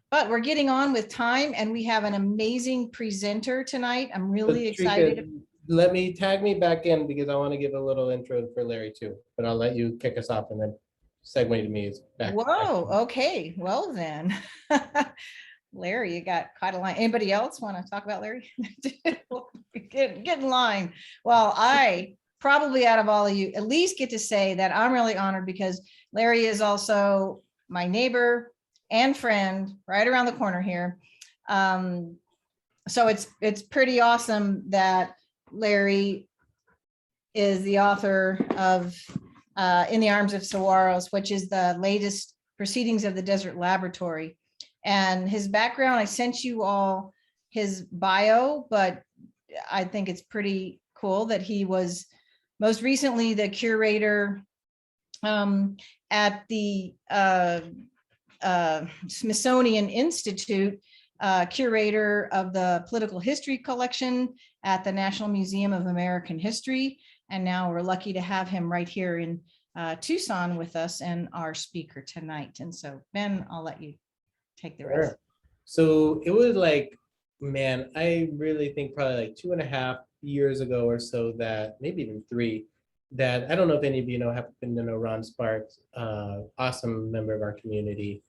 But we're getting on with time, and we have an amazing presenter tonight. I'm really Trika, excited. let me tag me back in because I want to give a little intro for Larry too, but I'll let you kick us off and then segue to me. Whoa, okay, well then. Larry, you got caught a line. Anybody else want to talk about Larry? Get in line. Well, I probably out of all of you at least get to say that I'm really honored because Larry is also my neighbor and friend right around the corner here. So it's pretty awesome that Larry is the author of In the Arms of Saguaros, which is the latest proceedings of the Desert Laboratory. And his background, I sent you all his bio, but I think it's pretty cool that he was most recently the curator at the Smithsonian Institute, curator of the Political History Collection at the National Museum of American History. And now we're lucky to have him right here in Tucson with us and our speaker tonight. And so, Ben, I'll let you take the rest. Sure. So it was like, man, I really think probably like 2.5 years ago or so, that maybe even 3, that I don't know if any of you happen to know Ron Sparks, awesome member of our community,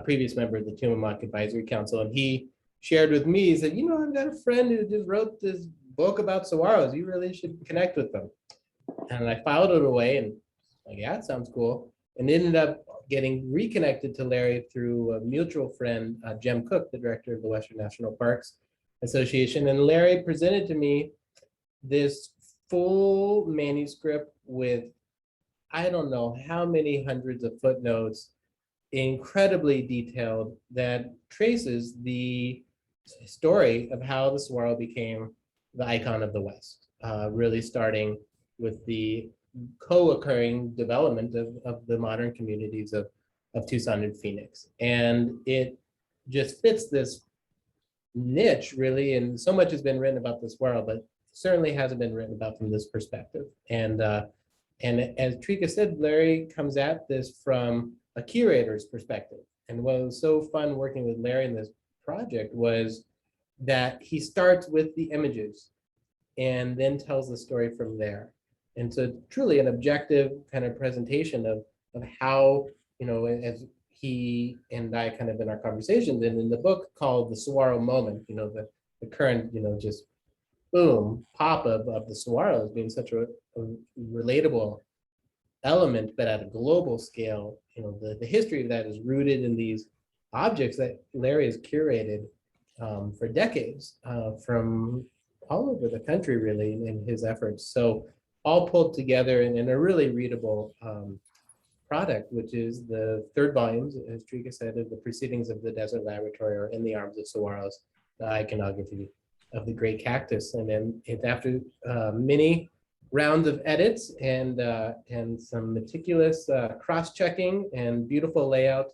previous member of the Tillamook Advisory Council. And he shared with me, he said, I've got a friend who just wrote this book about saguaros. You really should connect with them. And I filed it away and like, yeah, it sounds cool. And ended up getting reconnected to Larry through a mutual friend, Jem Cook, the director of the Western National Parks Association. And Larry presented to me this full manuscript with, I don't know how many hundreds of footnotes, incredibly detailed, that traces the story of how the saguaro became the icon of the West, really starting with the co-occurring development of the modern communities of Tucson and Phoenix. And it just fits this niche really, and so much has been written about this world, but certainly hasn't been written about from this perspective. And as Trika said, Larry comes at this from a curator's perspective. And what was so fun working with Larry in this project was that he starts with the images and then tells the story from there. And so truly an objective kind of presentation of how, as he and I kind of in our conversations and in the book called The Saguaro Moment, the current, just boom, pop of the saguaro as being such a relatable element, but at a global scale, the history of that is rooted in these objects that Larry has curated for decades from all over the country, really, in his efforts. So all pulled together in a really readable product, which is the 3rd volumes, as Trika said, of the Proceedings of the Desert Laboratory, or In the Arms of Saguaros, the iconography of the great cactus. And then after many rounds of edits and some meticulous cross-checking and beautiful layout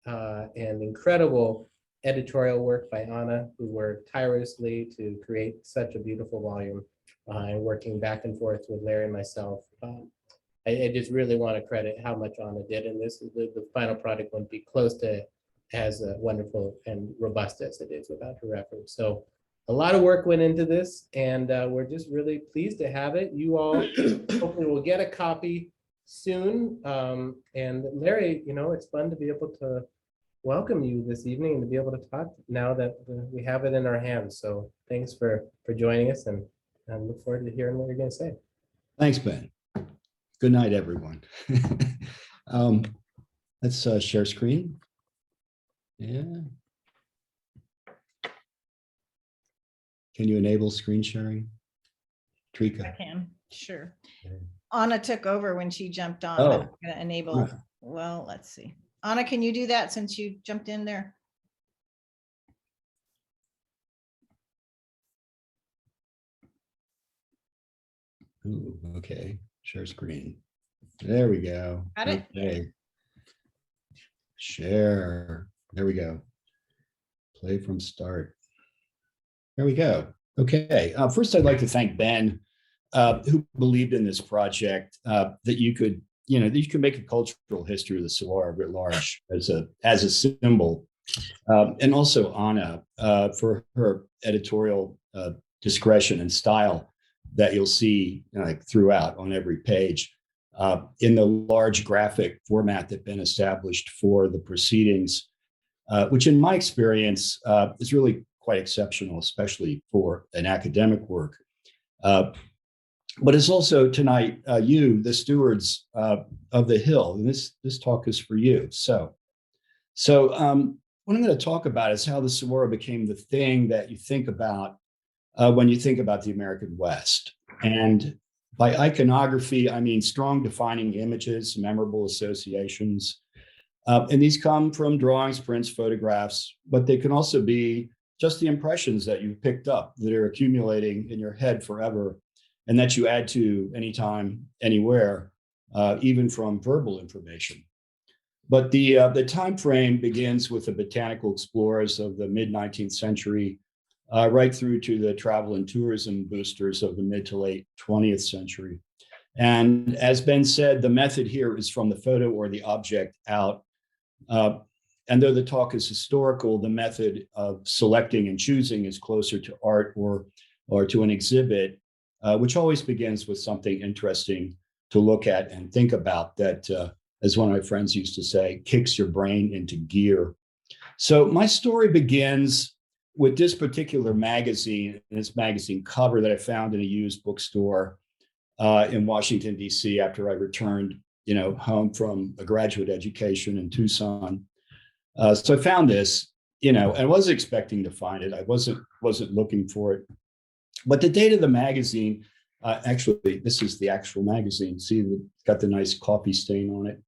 and incredible editorial work by Anna, who worked tirelessly to create such a beautiful volume, and working back and forth with Larry and myself. I just really want to credit how much Anna did in this. The final product wouldn't be close to as wonderful and robust as it is without her efforts. So a lot of work went into this, and we're just really pleased to have it. You all hopefully will get a copy soon. And Larry, it's fun to be able to welcome you this evening and to be able to talk now that we have it in our hands. So thanks for joining us, and look forward to hearing what you're going to say. Thanks, Ben. Good night, everyone. Let's share screen. Yeah. Can you enable screen sharing? Trika. I can, sure. Anna took over when she jumped on. Oh. I'm going to enable. Well, let's see. Anna, can you do that since you jumped in there? Ooh, okay. Share screen. There we go. Got it? Okay. Share. There we go. Play from start. There we go. Okay. First, I'd like to thank Ben, who believed in this project, that you could you can make a cultural history of the Saguaro writ large as a symbol. And also Anna for her editorial discretion and style that you'll see like throughout on every page in the large graphic format that's been established for the proceedings, which in my experience is really quite exceptional, especially for an academic work. But it's also tonight, you, the stewards of the Hill, and this talk is for you. So what I'm going to talk about is how the Saguaro became the thing that you think about when you think about the American West. And by iconography, I mean strong defining images, memorable associations. And these come from drawings, prints, photographs, but they can also be just the impressions that you've picked up that are accumulating in your head forever and that you add to anytime, anywhere, even from verbal information. But the time frame begins with the botanical explorers of the mid-19th century, right through to the travel and tourism boosters of the mid to late 20th century. And as Ben said, the method here is from the photo or the object out. And though the talk is historical, the method of selecting and choosing is closer to art or to an exhibit, which always begins with something interesting to look at and think about that, as one of my friends used to say, kicks your brain into gear. So my story begins with this particular magazine, and this magazine cover that I found in a used bookstore in Washington, D.C. after I returned, home from a graduate education in Tucson. So I found this, and I wasn't expecting to find it. I wasn't looking for it. But the date of the magazine, actually, this is the actual magazine. See, it's got the nice coffee stain on it.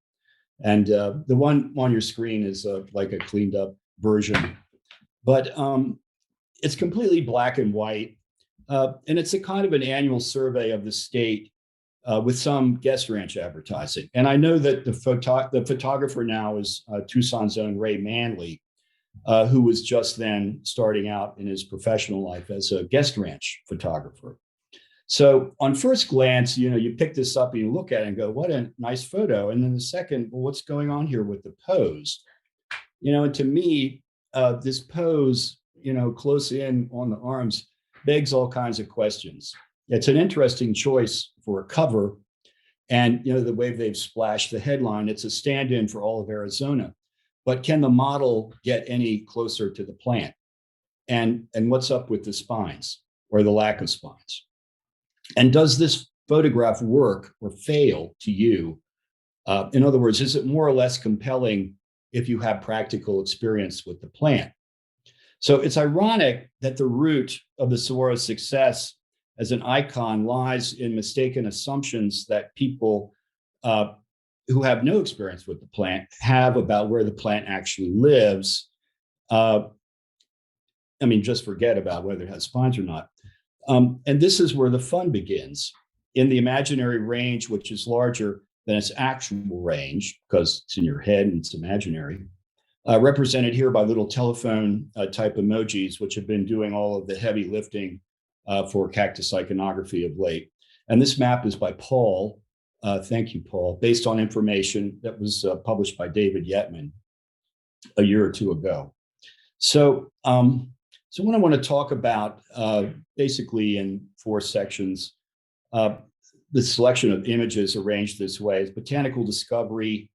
And the one on your screen is like a cleaned up version. But it's completely black and white. And it's a kind of an annual survey of the state with some guest ranch advertising. And I know that the photographer now is Tucson's own Ray Manley, who was just then starting out in his professional life as a guest ranch photographer. So on first glance, you pick this up and you look at it and go, what a nice photo. And then the second, well, what's going on here with the pose? And to me, this pose, close in on the arms begs all kinds of questions. It's an interesting choice for a cover. And, the way they've splashed the headline, it's a stand-in for all of Arizona. But can the model get any closer to the plant? And what's up with the spines or the lack of spines? And does this photograph work or fail to you? In other words, is it more or less compelling if you have practical experience with the plant? So it's ironic that the root of the Saguaro's success as an icon lies in mistaken assumptions that people who have no experience with the plant have about where the plant actually lives. Just forget about whether it has spines or not. And this is where the fun begins. In the imaginary range, which is larger than its actual range, because it's in your head and it's imaginary, represented here by little telephone type emojis, which have been doing all of the heavy lifting for cactus iconography of late. And this map is by Paul. Thank you, Paul, based on information that was published by David Yetman a year or two ago. So what I want to talk about, basically in 4 sections, the selection of images arranged this way is Botanical Discovery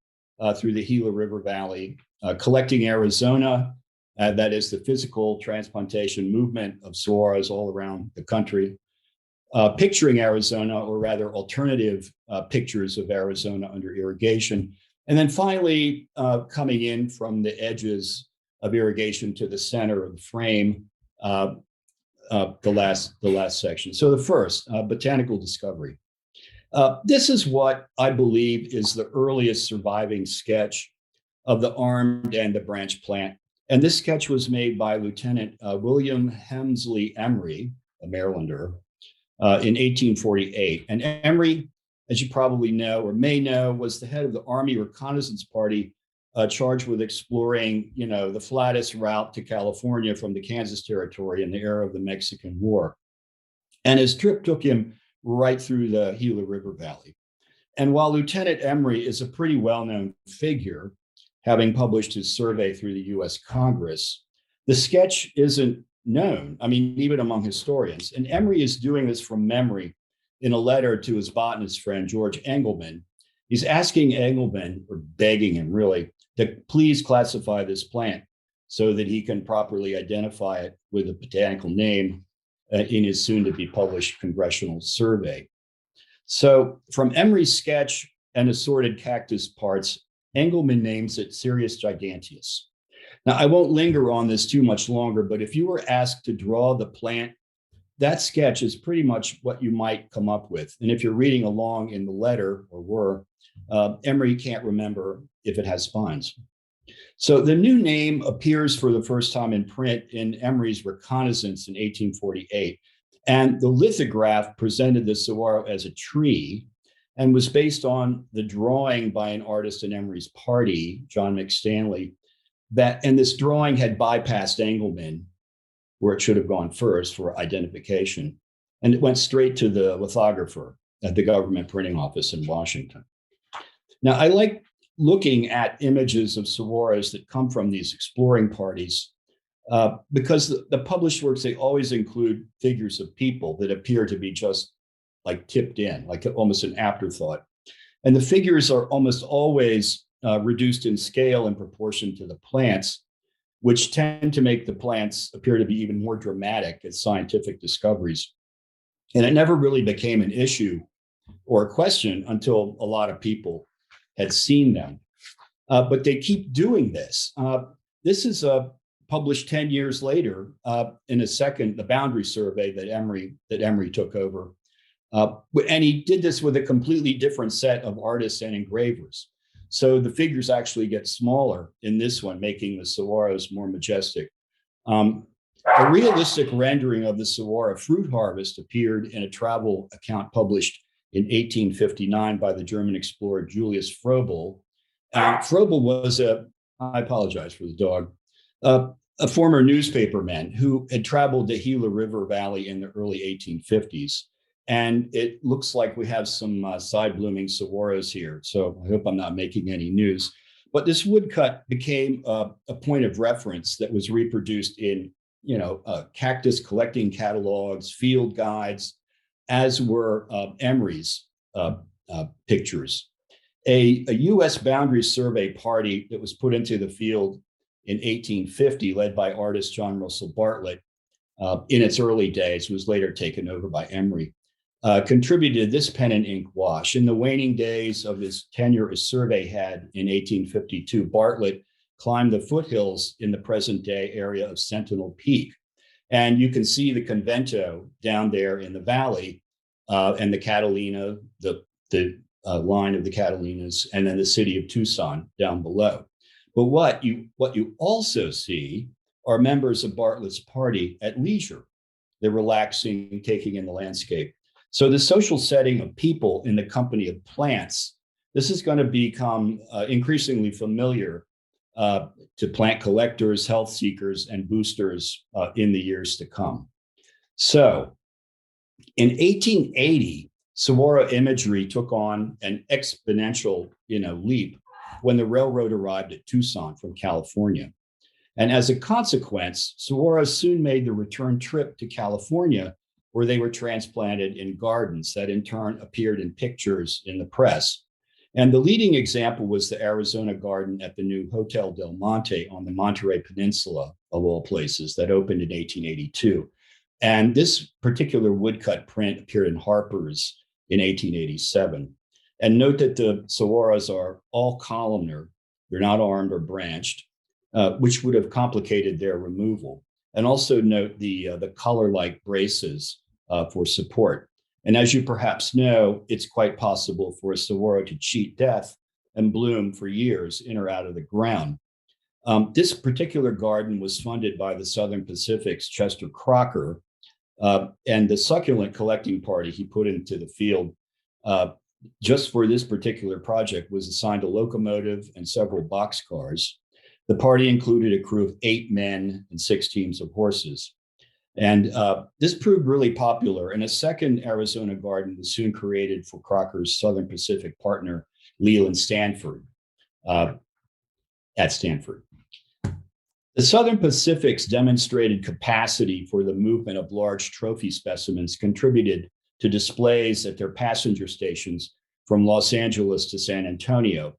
through the Gila River Valley, Collecting Arizona, that is the physical transplantation movement of saguaros all around the country, Picturing Arizona, or rather alternative pictures of Arizona under irrigation, and then finally coming in from the edges of irrigation to the center of the frame, the last section. So the first, Botanical Discovery. This is what I believe is the earliest surviving sketch of the armed and the branch plant. And this sketch was made by Lieutenant William Hemsley Emery, a Marylander, in 1848. And Emery, as you probably know or may know, was the head of the Army Reconnaissance Party charged with exploring, the flattest route to California from the Kansas Territory in the era of the Mexican War. And his trip took him right through the Gila River Valley. And while Lieutenant Emery is a pretty well-known figure, having published his survey through the US Congress, the sketch isn't known, I mean, even among historians. And Emery is doing this from memory in a letter to his botanist friend, George Engelmann. He's asking Engelmann, or begging him really, to please classify this plant so that he can properly identify it with a botanical name in his soon to be published congressional survey. So from Emery's sketch and assorted cactus parts, Engelmann names it Sirius giganteus. Now, I won't linger on this too much longer, but if you were asked to draw the plant, that sketch is pretty much what you might come up with. And if you're reading along in the letter, or were, Emery can't remember if it has spines. So the new name appears for the first time in print in Emery's Reconnaissance in 1848. And the lithograph presented the saguaro as a tree and was based on the drawing by an artist in Emery's party, John McStanley, and this drawing had bypassed Engelmann, where it should have gone first for identification. And it went straight to the lithographer at the government printing office in Washington. Now, I like looking at images of saguaros that come from these exploring parties because the published works, they always include figures of people that appear to be just like tipped in, like almost an afterthought. And the figures are almost always reduced in scale in proportion to the plants, which tend to make the plants appear to be even more dramatic as scientific discoveries. And it never really became an issue or a question until a lot of people had seen them. But they keep doing this. This is published 10 years later in the boundary survey that Emery took over. And he did this with a completely different set of artists and engravers. So the figures actually get smaller in this one, making the saguaros more majestic. A realistic rendering of the saguaro fruit harvest appeared in a travel account published in 1859 by the German explorer Julius Froebel. Froebel was I apologize for the dog, a former newspaperman who had traveled the Gila River Valley in the early 1850s. And it looks like we have some side blooming saguaros here. So I hope I'm not making any news. But this woodcut became a point of reference that was reproduced in, cactus collecting catalogs, field guides, as were Emery's pictures. A U.S. boundary survey party that was put into the field in 1850, led by artist John Russell Bartlett, in its early days, was later taken over by Emery, contributed this pen and ink wash. In the waning days of his tenure as survey head in 1852, Bartlett climbed the foothills in the present day area of Sentinel Peak. And you can see the convento down there in the valley and the Catalina, the line of the Catalinas, and then the city of Tucson down below. But what you also see are members of Bartlett's party at leisure. They're relaxing, taking in the landscape. So the social setting of people in the company of plants, this is going to become increasingly familiar to plant collectors, health seekers, and boosters in the years to come. So in 1880, saguaro imagery took on an exponential leap when the railroad arrived at Tucson from California. And as a consequence, saguaros soon made the return trip to California, where they were transplanted in gardens that in turn appeared in pictures in the press. And the leading example was the Arizona garden at the new Hotel Del Monte on the Monterey Peninsula, of all places, that opened in 1882. And this particular woodcut print appeared in Harper's in 1887. And note that the saguaros are all columnar. They're not armed or branched, which would have complicated their removal. And also note the collar-like braces for support. And as you perhaps know, it's quite possible for a saguaro to cheat death and bloom for years in or out of the ground. This particular garden was funded by the Southern Pacific's Chester Crocker, and the succulent collecting party he put into the field just for this particular project was assigned a locomotive and several boxcars. The party included a crew of 8 men and 6 teams of horses. And this proved really popular. And a second Arizona garden was soon created for Crocker's Southern Pacific partner, Leland Stanford, at Stanford. The Southern Pacific's demonstrated capacity for the movement of large trophy specimens contributed to displays at their passenger stations from Los Angeles to San Antonio.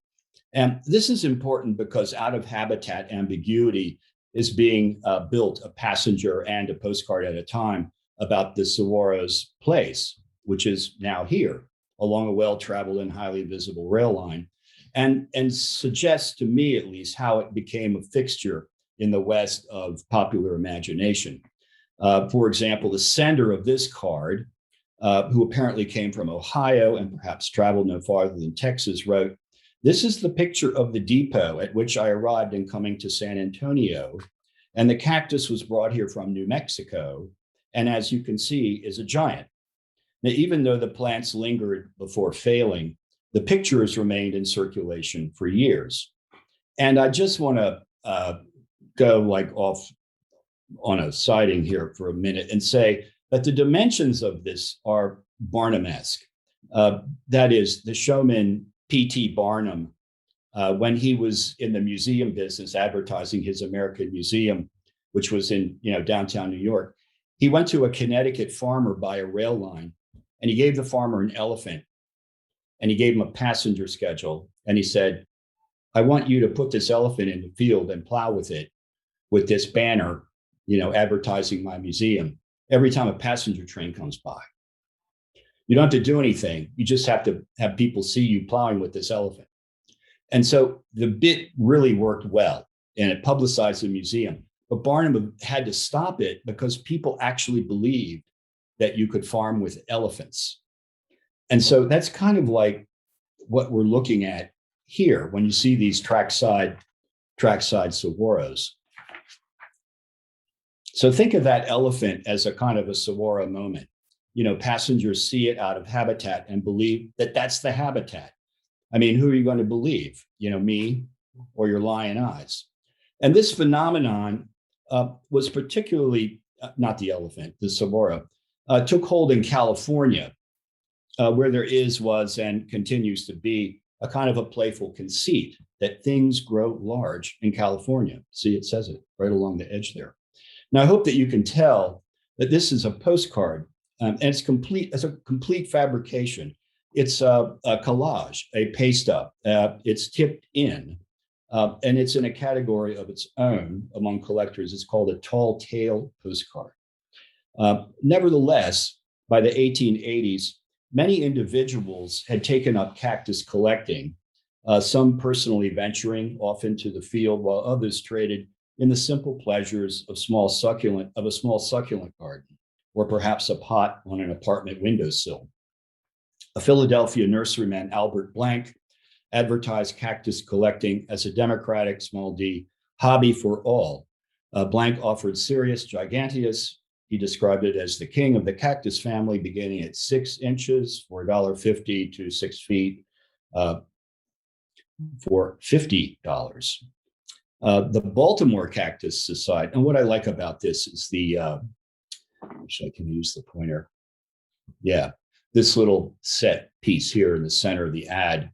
And this is important because out of habitat ambiguity is being built a passenger and a postcard at a time about the Saguaro's place, which is now here along a well-traveled and highly visible rail line, and suggests to me at least how it became a fixture in the West of popular imagination. For example, the sender of this card, who apparently came from Ohio and perhaps traveled no farther than Texas, wrote, "This is the picture of the depot at which I arrived in coming to San Antonio, and the cactus was brought here from New Mexico, and as you can see, is a giant. Now, even though the plants lingered before failing, the pictures remained in circulation for years." And I just want to go like off on a siding here for a minute and say that the dimensions of this are Barnum-esque. That is, the showman P.T. Barnum, when he was in the museum business advertising his American Museum, which was in downtown New York, he went to a Connecticut farmer by a rail line, and he gave the farmer an elephant, and he gave him a passenger schedule, and he said, "I want you to put this elephant in the field and plow with it with this banner, advertising my museum every time a passenger train comes by. You don't have to do anything. You just have to have people see you plowing with this elephant." And so the bit really worked well, and it publicized the museum. But Barnum had to stop it because people actually believed that you could farm with elephants. And so that's kind of like what we're looking at here when you see these trackside saguaros. So think of that elephant as a kind of a saguaro moment. Passengers see it out of habitat and believe that that's the habitat. I mean, who are you going to believe? Me or your lying eyes? And this phenomenon was particularly, not the elephant, the saguaro, took hold in California, where there was, and continues to be, a kind of a playful conceit that things grow large in California. See, it says it right along the edge there. Now, I hope that you can tell that this is a postcard, and it's a complete fabrication. It's a collage, a paste up. It's tipped in, and it's in a category of its own among collectors. It's called a tall tale postcard. Nevertheless, by the 1880s, many individuals had taken up cactus collecting, some personally venturing off into the field, while others traded in the simple pleasures of a small succulent garden, or perhaps a pot on an apartment windowsill. A Philadelphia nurseryman, Albert Blank, advertised cactus collecting as a democratic, small d, hobby for all. Blank offered Sirius giganteus. He described it as the king of the cactus family, beginning at 6 inches for $1.50 to 6 feet for $50. The Baltimore Cactus Society, and what I like about this is I can use the pointer. Yeah, this little set piece here in the center of the ad.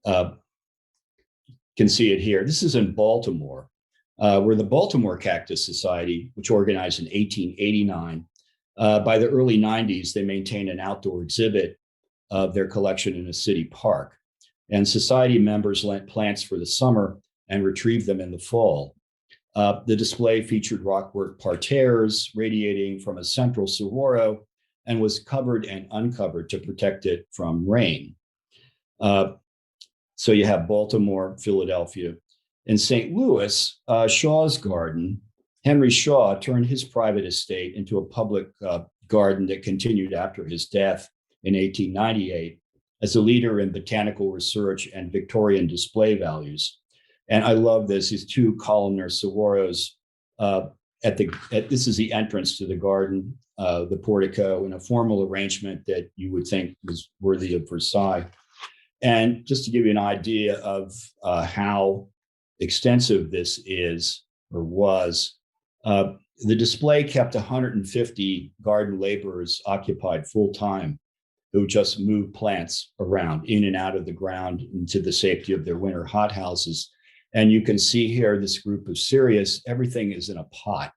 Can see it here. This is in Baltimore, where the Baltimore Cactus Society, which organized in 1889, by the early 90s, they maintained an outdoor exhibit of their collection in a city park. And society members lent plants for the summer and retrieved them in the fall. The display featured rockwork parterres radiating from a central saguaro and was covered and uncovered to protect it from rain. So you have Baltimore, Philadelphia. In St. Louis, Shaw's garden, Henry Shaw turned his private estate into a public garden that continued after his death in 1898 as a leader in botanical research and Victorian display values. And I love this, these two columnar saguaros this is the entrance to the garden, the portico, in a formal arrangement that you would think was worthy of Versailles. And just to give you an idea of how extensive this is or was, The display kept 150 garden laborers occupied full time who just moved plants around in and out of the ground into the safety of their winter hothouses. And you can see here this group of cereus, everything is in a pot,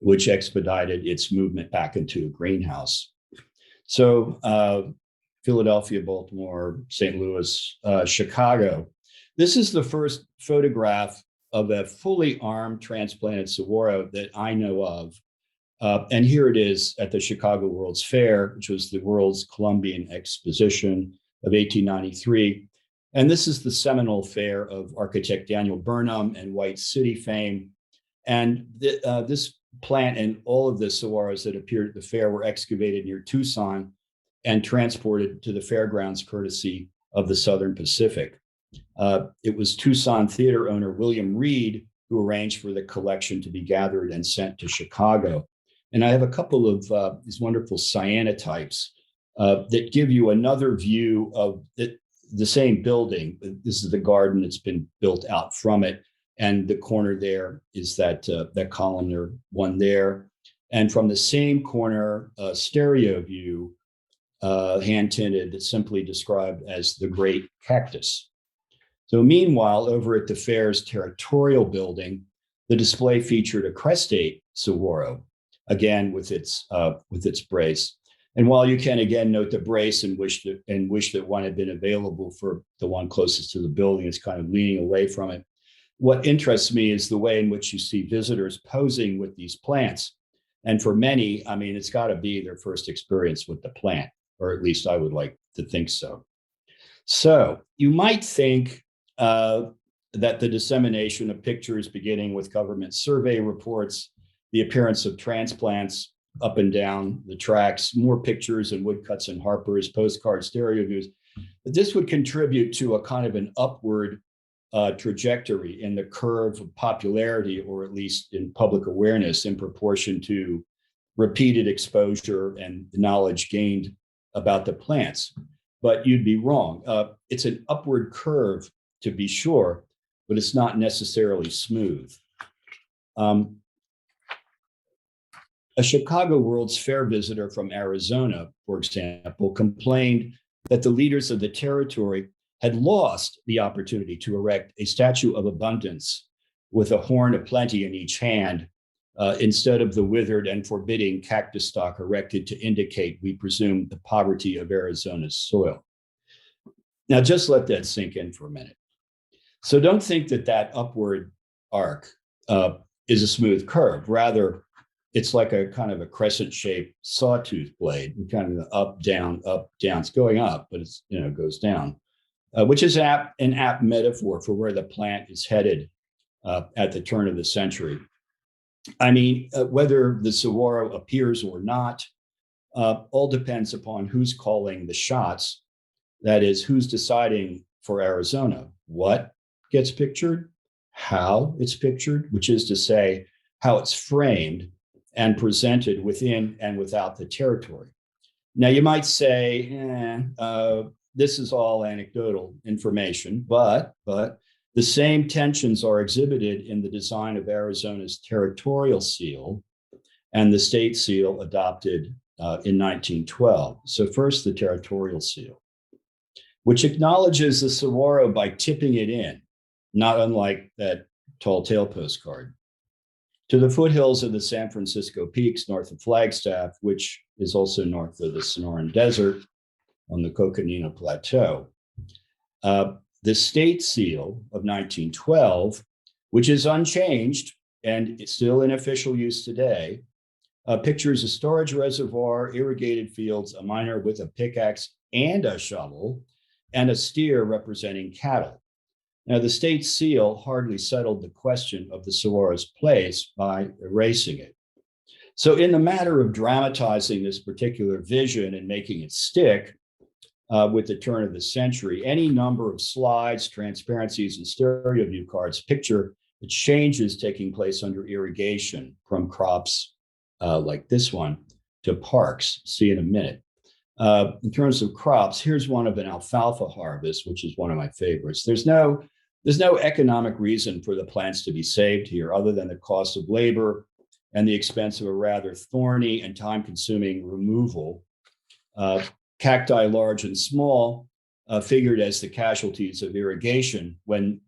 which expedited its movement back into a greenhouse. So Philadelphia, Baltimore, St. Louis, Chicago. This is the first photograph of a fully armed transplanted saguaro that I know of. And here it is at the Chicago World's Fair, which was the World's Columbian Exposition of 1893. And this is the seminal fair of architect Daniel Burnham and White City fame. And this plant and all of the saguaros that appeared at the fair were excavated near Tucson and transported to the fairgrounds courtesy of the Southern Pacific. It was Tucson theater owner William Reed who arranged for the collection to be gathered and sent to Chicago. And I have a couple of these wonderful cyanotypes that give you another view of the same building. This is the garden that's been built out from it. And the corner there is that columnar one there. And from the same corner, stereo view, hand tinted, that's simply described as the Great Cactus. So meanwhile, over at the fair's territorial building, the display featured a crestate saguaro, again with its brace. And while you can again note the brace and wish that one had been available for the one closest to the building, it's kind of leaning away from it. What interests me is the way in which you see visitors posing with these plants. And for many, I mean, it's got to be their first experience with the plant, or at least I would like to think so. So you might think that the dissemination of pictures beginning with government survey reports, the appearance of transplants up and down the tracks, more pictures and woodcuts and Harper's, postcards, stereo views, that this would contribute to a kind of an upward trajectory in the curve of popularity, or at least in public awareness, in proportion to repeated exposure and the knowledge gained about the plants. But you'd be wrong. It's an upward curve, to be sure, but it's not necessarily smooth. A Chicago World's Fair visitor from Arizona, for example, complained that the leaders of the territory had lost the opportunity to erect a statue of abundance with a horn of plenty in each hand, instead of the withered and forbidding cactus stalk erected to indicate, we presume, the poverty of Arizona's soil. Now, just let that sink in for a minute. So don't think that upward arc is a smooth curve. Rather, it's like a kind of a crescent-shaped sawtooth blade, kind of up, down, up, down. It's going up, but it's, goes down, which is an apt metaphor for where the plant is headed at the turn of the century. I mean, whether the saguaro appears or not, all depends upon who's calling the shots. That is, who's deciding for Arizona what gets pictured, how it's pictured, which is to say, how it's framed and presented within and without the territory. Now, you might say, this is all anecdotal information, but the same tensions are exhibited in the design of Arizona's territorial seal and the state seal adopted in 1912. So first, the territorial seal, which acknowledges the saguaro by tipping it in, not unlike that tall tale postcard, to the foothills of the San Francisco Peaks north of Flagstaff, which is also north of the Sonoran Desert on the Coconino Plateau. The state seal of 1912, which is unchanged and it's still in official use today, pictures a storage reservoir, irrigated fields, a miner with a pickaxe and a shovel, and a steer representing cattle. Now, the state seal hardly settled the question of the saguaro's place by erasing it. So in the matter of dramatizing this particular vision and making it stick with the turn of the century, any number of slides, transparencies, and stereo view cards picture the changes taking place under irrigation from crops like this one to parks. See in a minute. In terms of crops, here's one of an alfalfa harvest, which is one of my favorites. There's no economic reason for the plants to be saved here other than the cost of labor and the expense of a rather thorny and time-consuming removal. Cacti, large and small, figured as the casualties of irrigation when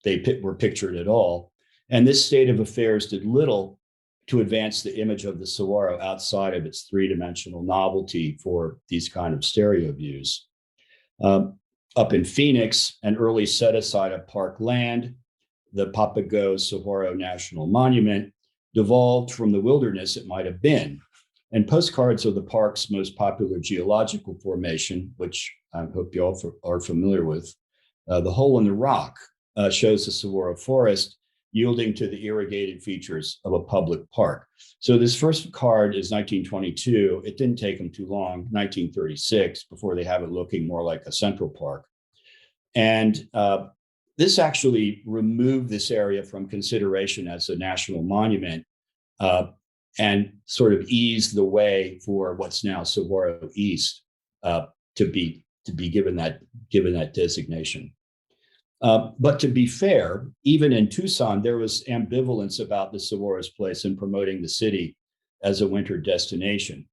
they were pictured at all. And this state of affairs did little to advance the image of the saguaro outside of its three-dimensional novelty for these kind of stereo views. Up in Phoenix, an early set-aside of park land, the Papago Saguaro National Monument, devolved from the wilderness it might have been. And postcards of the park's most popular geological formation, which I hope you all are familiar with, the Hole in the Rock, shows the saguaro forest yielding to the irrigated features of a public park. So this first card is 1922. It didn't take them too long, 1936, before they have it looking more like a central park. And this actually removed this area from consideration as a national monument and sort of eased the way for what's now Saguaro East to be given that designation. But to be fair, even in Tucson, there was ambivalence about the saguaro's place in promoting the city as a winter destination.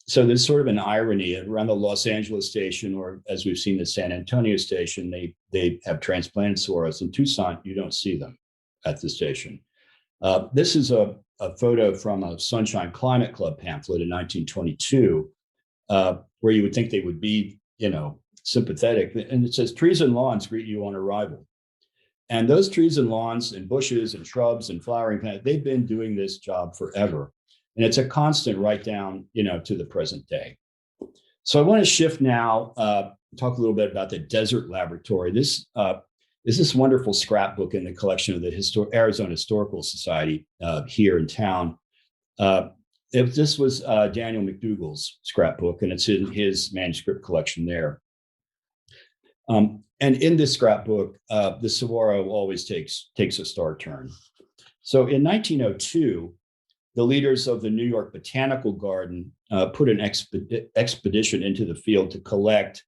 So there's sort of an irony around the Los Angeles station, or as we've seen the San Antonio station, they have transplanted saguaros. In Tucson, you don't see them at the station. This is a photo from a Sunshine Climate Club pamphlet in 1922, where you would think they would be, sympathetic. And it says, trees and lawns greet you on arrival. And those trees and lawns and bushes and shrubs and flowering plants, they've been doing this job forever. And it's a constant right down, to the present day. So I want to shift now, talk a little bit about the Desert Laboratory. This is this wonderful scrapbook in the collection of the Arizona Historical Society here in town. This was Daniel Mcdougall's scrapbook, and it's in his manuscript collection there. And in this scrapbook, the saguaro always takes a star turn. So in 1902, the leaders of the New York Botanical Garden put an expedition into the field to collect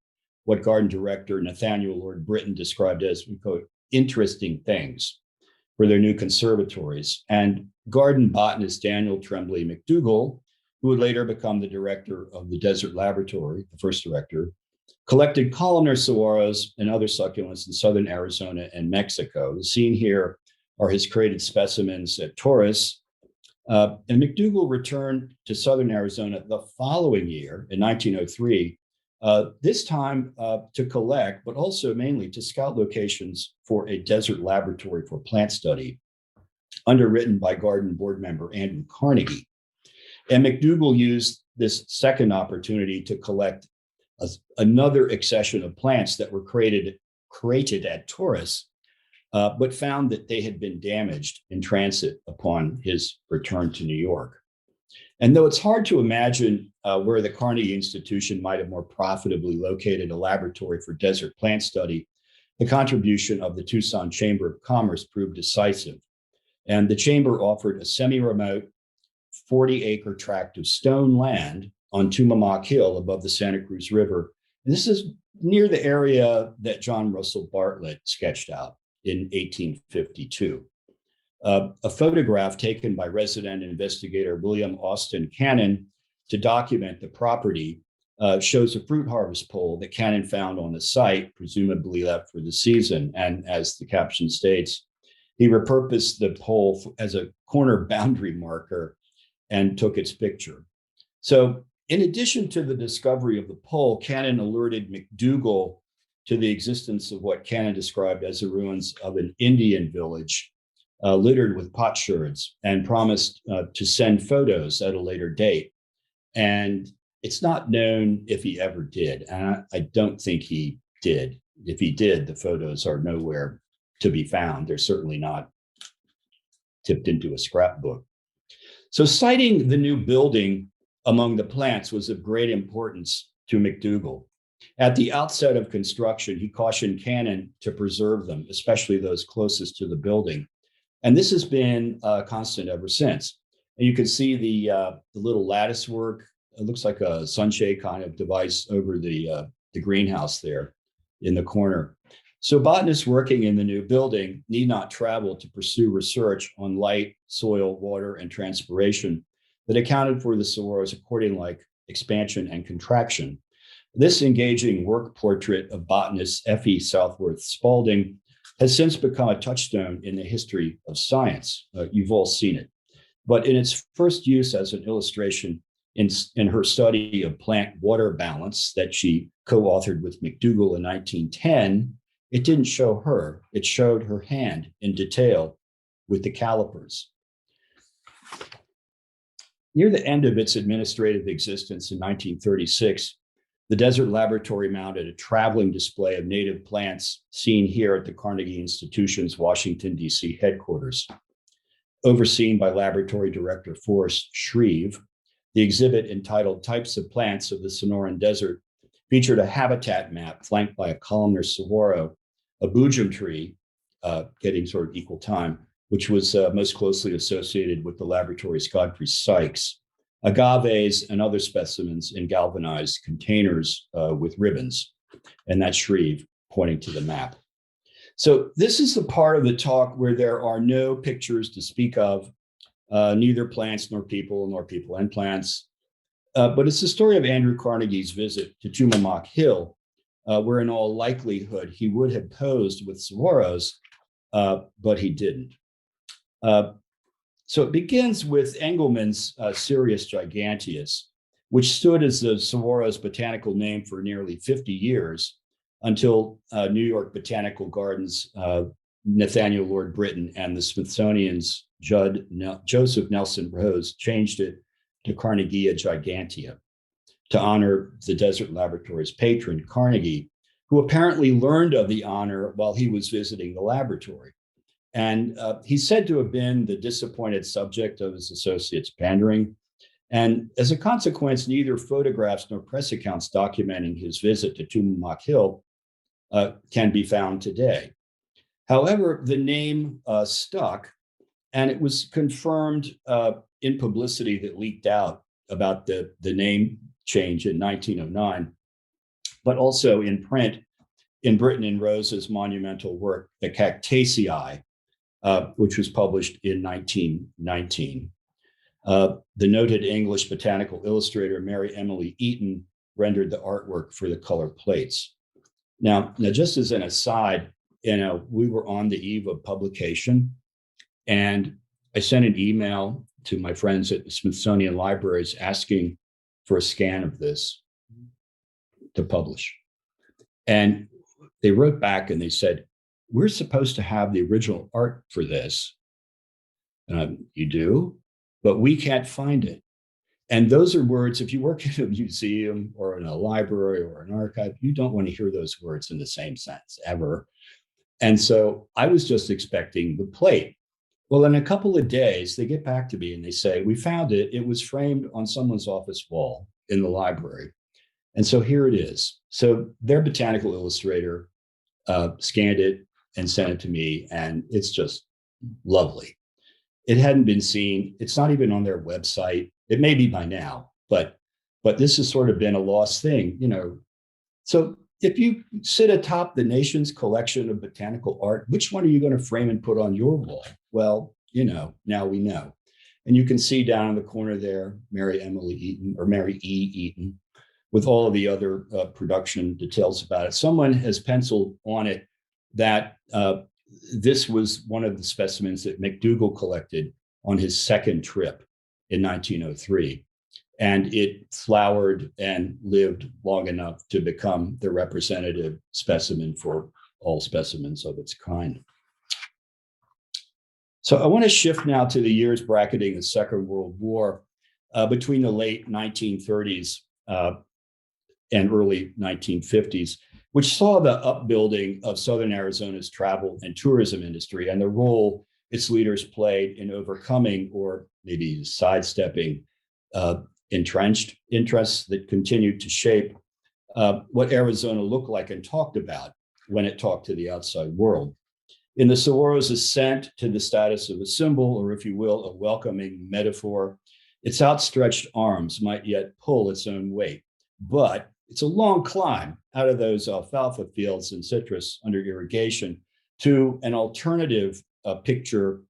what garden director Nathaniel Lord Britton described as, we quote, interesting things for their new conservatories. And garden botanist Daniel Tremblay Mcdougall, who would later become the director of the Desert Laboratory, the first director, collected columnar saguaros and other succulents in southern Arizona and Mexico. The scene here are his created specimens at Taurus. And Mcdougall returned to southern Arizona the following year in 1903, this time to collect, but also mainly to scout locations for a desert laboratory for plant study, underwritten by garden board member Andrew Carnegie. And Mcdougall used this second opportunity to collect another accession of plants that were created at Taurus, but found that they had been damaged in transit upon his return to New York. And though it's hard to imagine where the Carnegie Institution might have more profitably located a laboratory for desert plant study, the contribution of the Tucson Chamber of Commerce proved decisive. And the chamber offered a semi-remote 40-acre tract of stone land on Tumamoc Hill above the Santa Cruz River. And this is near the area that John Russell Bartlett sketched out in 1852. A photograph taken by resident investigator William Austin Cannon to document the property shows a fruit harvest pole that Cannon found on the site, presumably left for the season. And as the caption states, he repurposed the pole as a corner boundary marker and took its picture. So in addition to the discovery of the pole, Cannon alerted Mcdougall to the existence of what Cannon described as the ruins of an Indian village littered with potsherds, and promised to send photos at a later date. And it's not known if he ever did. And I don't think he did. If he did, the photos are nowhere to be found. They're certainly not tipped into a scrapbook. So citing the new building among the plants was of great importance to Mcdougall. At the outset of construction, he cautioned Cannon to preserve them, especially those closest to the building. And this has been constant ever since. And you can see the little lattice work. It looks like a sunshade kind of device over the greenhouse there in the corner. So botanists working in the new building need not travel to pursue research on light, soil, water, and transpiration that accounted for the Saguaro's accordion like expansion and contraction. This engaging work portrait of botanist Effie Southworth Spalding has since become a touchstone in the history of science. You've all seen it. But in its first use as an illustration in her study of plant water balance that she co-authored with Mcdougall in 1910, it didn't show her, it showed her hand in detail with the calipers. Near the end of its administrative existence in 1936, the Desert Laboratory mounted a traveling display of native plants seen here at the Carnegie Institution's Washington, D.C. headquarters. Overseen by Laboratory Director Forrest Shreve, the exhibit entitled Types of Plants of the Sonoran Desert featured a habitat map flanked by a columnar saguaro, a boojum tree, getting sort of equal time, which was most closely associated with the laboratory's Godfrey Sykes, agaves and other specimens in galvanized containers with ribbons, and that's Shreve pointing to the map. So this is the part of the talk where there are no pictures to speak of, neither plants nor people and plants. But it's the story of Andrew Carnegie's visit to Tumamoc Hill, where in all likelihood he would have posed with saguaros, but he didn't. So it begins with Engelmann's Sirius giganteus, which stood as the saguaro's botanical name for nearly 50 years until New York Botanical Gardens' Nathaniel Lord Britton and the Smithsonian's Joseph Nelson Rose changed it to Carnegia gigantea to honor the Desert Laboratory's patron, Carnegie, who apparently learned of the honor while he was visiting the laboratory. And he's said to have been the disappointed subject of his associates' pandering. And as a consequence, neither photographs nor press accounts documenting his visit to Tumamoc Hill can be found today. However, the name stuck, and it was confirmed in publicity that leaked out about the name change in 1909, but also in print in Britton and Rose's monumental work, The Cactaceae, which was published in 1919. The noted English botanical illustrator Mary Emily Eaton rendered the artwork for the color plates. Now, just as an aside, we were on the eve of publication, and I sent an email to my friends at the Smithsonian Libraries asking for a scan of this to publish. And they wrote back and they said, "We're supposed to have the original art for this." You do, but we can't find it. And those are words, if you work in a museum or in a library or an archive, you don't want to hear those words in the same sense ever. And so I was just expecting the plate. Well, in a couple of days, they get back to me and they say, "We found it. It was framed on someone's office wall in the library." And so here it is. So their botanical illustrator scanned it and sent it to me, and it's just lovely. It hadn't been seen. It's not even on their website. It may be by now, but this has sort of been a lost thing, So if you sit atop the nation's collection of botanical art, which one are you going to frame and put on your wall? Well, now we know. And you can see down in the corner there, Mary Emily Eaton, or Mary E. Eaton, with all of the other production details about it. Someone has penciled on it that this was one of the specimens that Mcdougall collected on his second trip in 1903. And it flowered and lived long enough to become the representative specimen for all specimens of its kind. So I want to shift now to the years bracketing the Second World War between the late 1930s and early 1950s, which saw the upbuilding of Southern Arizona's travel and tourism industry and the role its leaders played in overcoming or maybe sidestepping entrenched interests that continued to shape what Arizona looked like and talked about when it talked to the outside world. In the Saguaro's ascent to the status of a symbol, or if you will, a welcoming metaphor, its outstretched arms might yet pull its own weight. But it's a long climb out of those alfalfa fields and citrus under irrigation to an alternative picture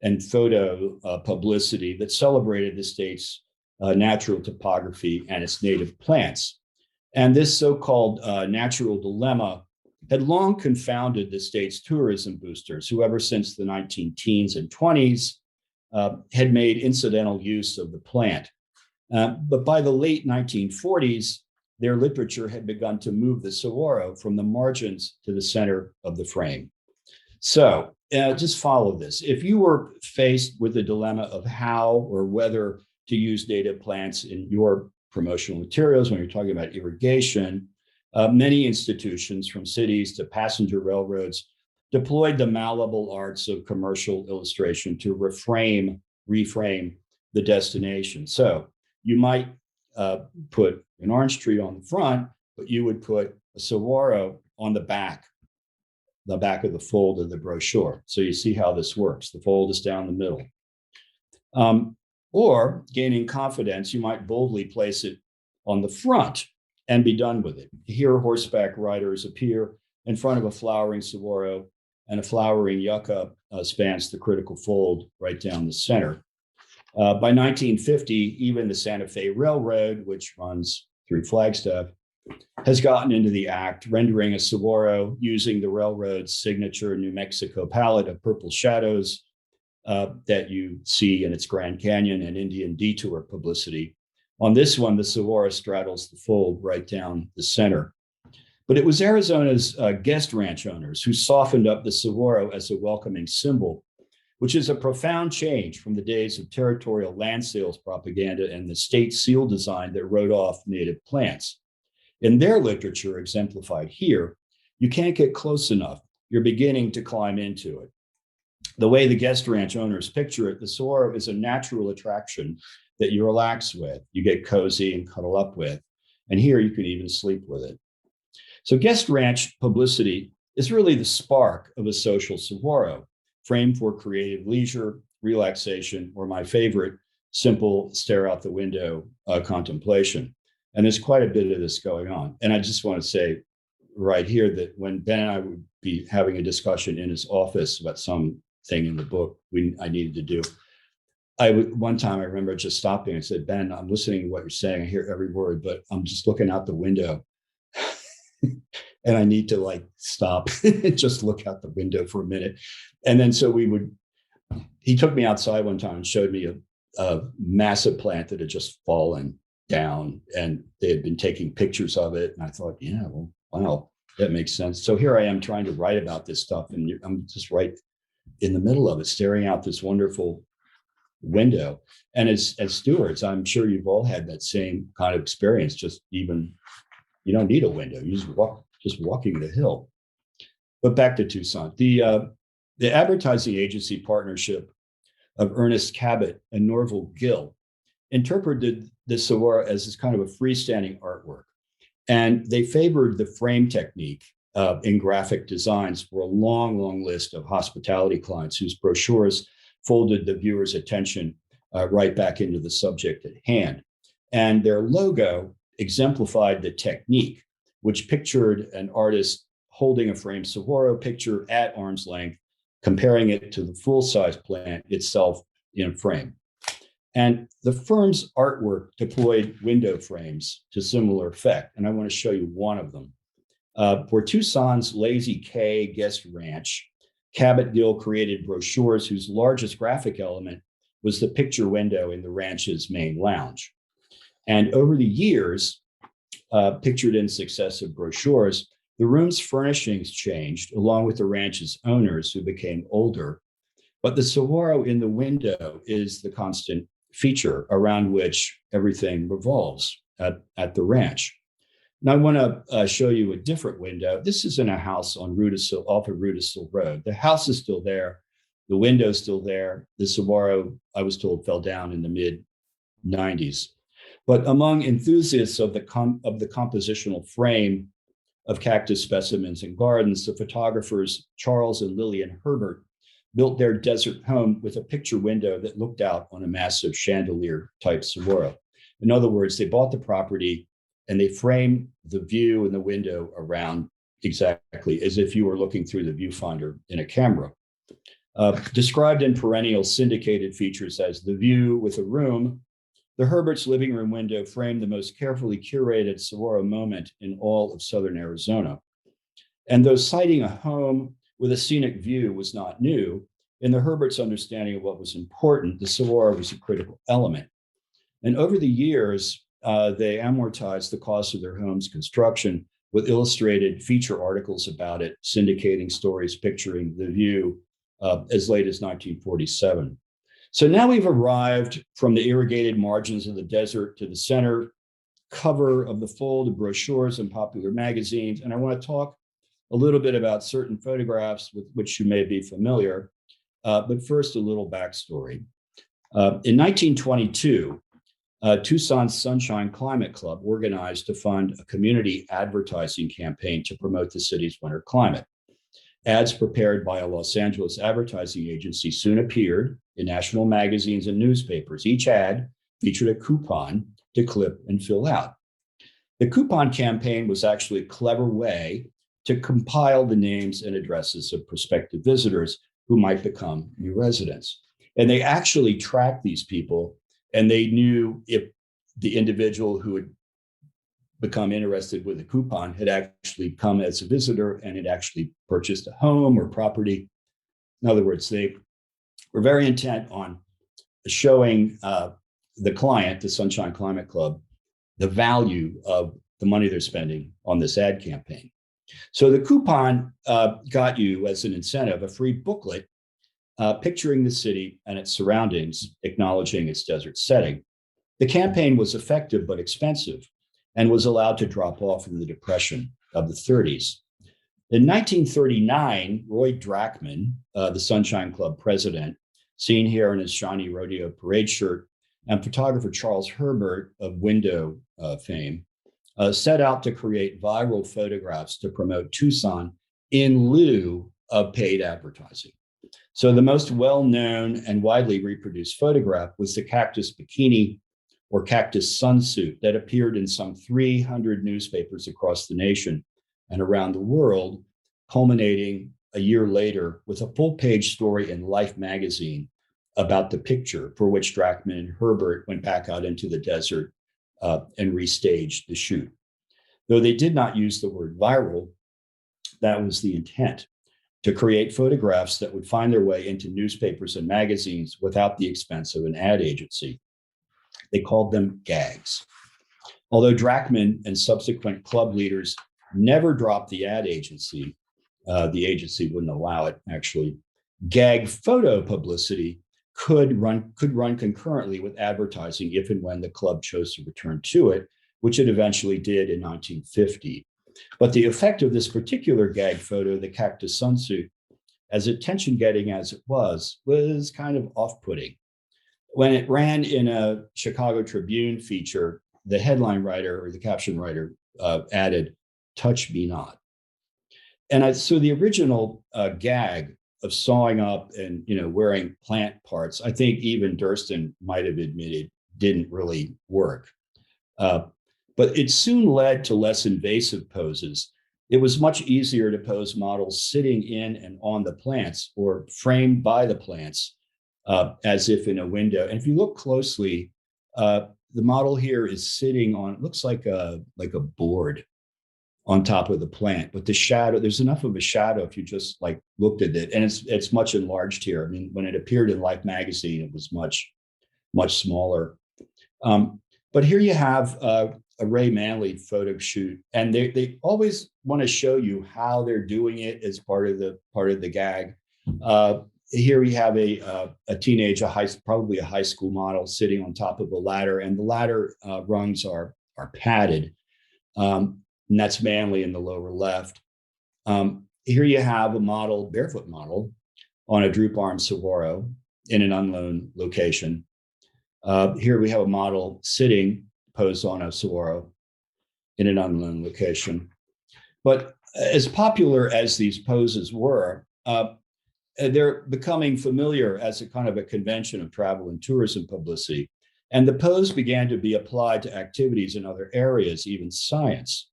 and photo publicity that celebrated the state's natural topography and its native plants. And this so-called natural dilemma had long confounded the state's tourism boosters, who ever since the 19 teens and 20s had made incidental use of the plant. But by the late 1940s, their literature had begun to move the saguaro from the margins to the center of the frame. So just follow this. If you were faced with the dilemma of how or whether to use native plants in your promotional materials when you're talking about irrigation, many institutions from cities to passenger railroads deployed the malleable arts of commercial illustration to reframe the destination. So you might put an orange tree on the front, but you would put a saguaro on the back of the fold of the brochure. So you see how this works. The fold is down the middle. Or gaining confidence, you might boldly place it on the front and be done with it. Here, horseback riders appear in front of a flowering saguaro, and a flowering yucca spans the critical fold right down the center. By 1950, even the Santa Fe Railroad, which runs through Flagstaff, has gotten into the act, rendering a saguaro using the railroad's signature New Mexico palette of purple shadows that you see in its Grand Canyon and Indian Detour publicity. On this one, the saguaro straddles the fold right down the center. But it was Arizona's guest ranch owners who softened up the saguaro as a welcoming symbol, which is a profound change from the days of territorial land sales propaganda and the state seal design that wrote off native plants. In their literature, exemplified here, you can't get close enough. You're beginning to climb into it. The way the guest ranch owners picture it, the saguaro is a natural attraction that you relax with, you get cozy and cuddle up with. And here you can even sleep with it. So guest ranch publicity is really the spark of a social saguaro, framed for creative leisure, relaxation, or my favorite, simple stare out the window contemplation. And there's quite a bit of this going on. And I just want to say right here that when Ben and I would be having a discussion in his office about something in the book I needed to do, one time I remember just stopping and said, Ben, I'm listening to what you're saying. I hear every word, but I'm just looking out the window and I need to stop and just look out the window for a minute. And then so he took me outside one time and showed me a massive plant that had just fallen down and they had been taking pictures of it. And I thought, yeah, well, wow, that makes sense. So here I am trying to write about this stuff and I'm just right in the middle of it, staring out this wonderful window. And as stewards, I'm sure you've all had that same kind of experience. You don't need a window. You just walking the hill. But back to Tucson, the advertising agency partnership of Ernest Cabot and Norval Gill interpreted the saguaro as this kind of a freestanding artwork. And they favored the frame technique in graphic designs for a long, long list of hospitality clients whose brochures folded the viewer's attention right back into the subject at hand. And their logo exemplified the technique, which pictured an artist holding a framed saguaro picture at arm's length, comparing it to the full-size plant itself in frame. And the firm's artwork deployed window frames to similar effect. And I want to show you one of them. For Tucson's Lazy K Guest Ranch, Cabot Gill created brochures whose largest graphic element was the picture window in the ranch's main lounge. And over the years, pictured in successive brochures, the room's furnishings changed along with the ranch's owners who became older. But the saguaro in the window is the constant feature around which everything revolves at the ranch. Now I want to show you a different window. This is in a house on off of Rudisill Road. The house is still there. The window's still there. The saguaro, I was told, fell down in the mid-90s. But among enthusiasts of the compositional frame of cactus specimens and gardens, the photographers Charles and Lillian Herbert built their desert home with a picture window that looked out on a massive chandelier-type saguaro. In other words, they bought the property and they frame the view in the window around exactly as if you were looking through the viewfinder in a camera. Described in perennial syndicated features as the view with a room, the Herbert's living room window framed the most carefully curated saguaro moment in all of southern Arizona. And though citing a home with a scenic view was not new, in the Herbert's understanding of what was important, the saguaro was a critical element. And over the years, they amortized the cost of their home's construction with illustrated feature articles about it, syndicating stories picturing the view as late as 1947. So now we've arrived from the irrigated margins of the desert to the center cover of the fold of brochures and popular magazines. And I want to talk a little bit about certain photographs with which you may be familiar. But first, a little backstory. In 1922, Tucson's Sunshine Climate Club organized to fund a community advertising campaign to promote the city's winter climate. Ads prepared by a Los Angeles advertising agency soon appeared in national magazines and newspapers. Each ad featured a coupon to clip and fill out. The coupon campaign was actually a clever way to compile the names and addresses of prospective visitors who might become new residents. And they actually tracked these people, and they knew if the individual who had become interested with a coupon had actually come as a visitor and had actually purchased a home or property. In other words, they were very intent on showing the client, the Sunshine Climate Club, the value of the money they're spending on this ad campaign. So the coupon got you, as an incentive, a free booklet picturing the city and its surroundings, acknowledging its desert setting. The campaign was effective but expensive and was allowed to drop off in the Depression of the 30s. In 1939, Roy Drachman, the Sunshine Club president, seen here in his shiny rodeo parade shirt, and photographer Charles Herbert of window fame, set out to create viral photographs to promote Tucson in lieu of paid advertising. So the most well-known and widely reproduced photograph was the Cactus bikini or Cactus sunsuit that appeared in some 300 newspapers across the nation and around the world, culminating a year later with a full-page story in Life magazine about the picture, for which Drachman and Herbert went back out into the desert and restaged the shoot. Though they did not use the word viral, that was the intent, to create photographs that would find their way into newspapers and magazines without the expense of an ad agency. They called them gags. Although Drachman and subsequent club leaders never dropped the ad agency, the agency wouldn't allow it, actually. Gag photo publicity could run concurrently with advertising if and when the club chose to return to it, which it eventually did in 1950. But the effect of this particular gag photo, the Cactus sunsuit, as attention-getting as it was kind of off-putting. When it ran in a Chicago Tribune feature, the headline writer or the caption writer added, "Touch me not." And so the original gag of sawing up and wearing plant parts, I think even Durston might have admitted didn't really work. But it soon led to less invasive poses. It was much easier to pose models sitting in and on the plants or framed by the plants as if in a window. And if you look closely, the model here is sitting on, it looks like a board on top of the plant, but the shadow, there's enough of a shadow if you just looked at it. And it's much enlarged here. I mean, when it appeared in Life magazine, it was much, much smaller. But here you have a Ray Manley photo shoot, and they always want to show you how they're doing it as part of the gag. Here we have a teenage, probably a high school model sitting on top of a ladder, and the ladder rungs are padded. And that's Manley in the lower left. Here you have a model, barefoot model, on a droop arm saguaro in an unknown location. Here we have a model sitting posed on a saguaro in an unknown location. But as popular as these poses were, they're becoming familiar as a kind of a convention of travel and tourism publicity. And the pose began to be applied to activities in other areas, even science.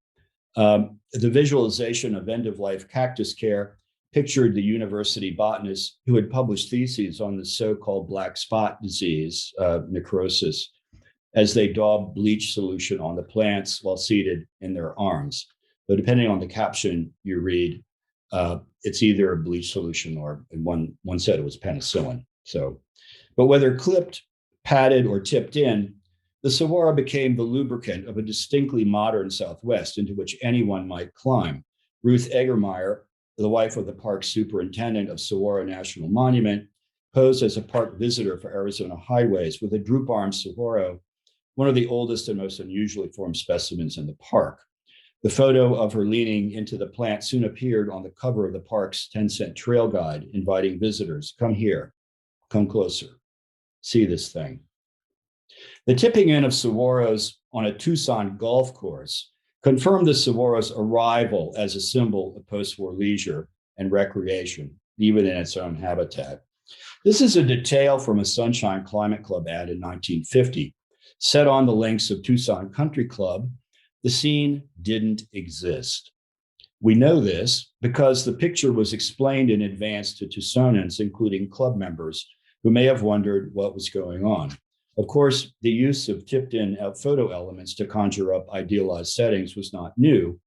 The visualization of end-of-life cactus care pictured the university botanist who had published theses on the so-called black spot disease, necrosis, as they daubed bleach solution on the plants while seated in their arms. So depending on the caption you read, it's either a bleach solution or one said it was penicillin. So, but whether clipped, patted, or tipped in, the saguaro became the lubricant of a distinctly modern Southwest into which anyone might climb. Ruth Egermeyer, the wife of the park superintendent of Saguaro National Monument, posed as a park visitor for Arizona highways with a droop-armed saguaro, one of the oldest and most unusually formed specimens in the park. The photo of her leaning into the plant soon appeared on the cover of the park's 10-cent trail guide, inviting visitors, come here, come closer, see this thing. The tipping in of saguaros on a Tucson golf course confirmed the saguaro's arrival as a symbol of post-war leisure and recreation, even in its own habitat. This is a detail from a Sunshine Climate Club ad in 1950, set on the links of Tucson Country Club. The scene didn't exist. We know this because the picture was explained in advance to Tucsonans, including club members, who may have wondered what was going on. Of course, the use of tipped-in photo elements to conjure up idealized settings was not new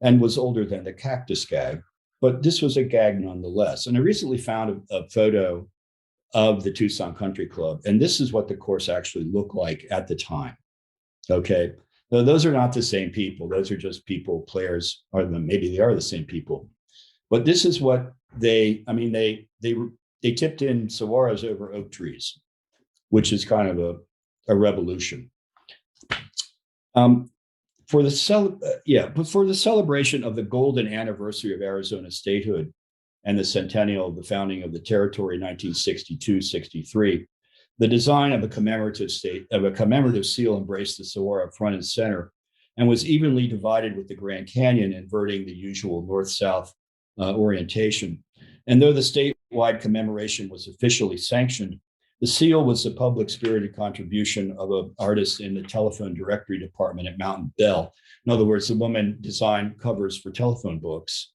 and was older than the cactus gag, but this was a gag nonetheless. And I recently found a photo of the Tucson Country Club, and this is what the course actually looked like at the time. Okay, now those are not the same people. Those are just people, players, or maybe they are the same people. But this is what they tipped in saguaros over oak trees, which is kind of a revolution. For the celebration of the golden anniversary of Arizona statehood and the centennial of the founding of the territory, 1962-63, the design of a commemorative seal embraced the saguaro front and center and was evenly divided with the Grand Canyon, inverting the usual north-south orientation. And though the statewide commemoration was officially sanctioned, the seal was the public-spirited contribution of an artist in the telephone directory department at Mountain Bell. In other words, the woman designed covers for telephone books.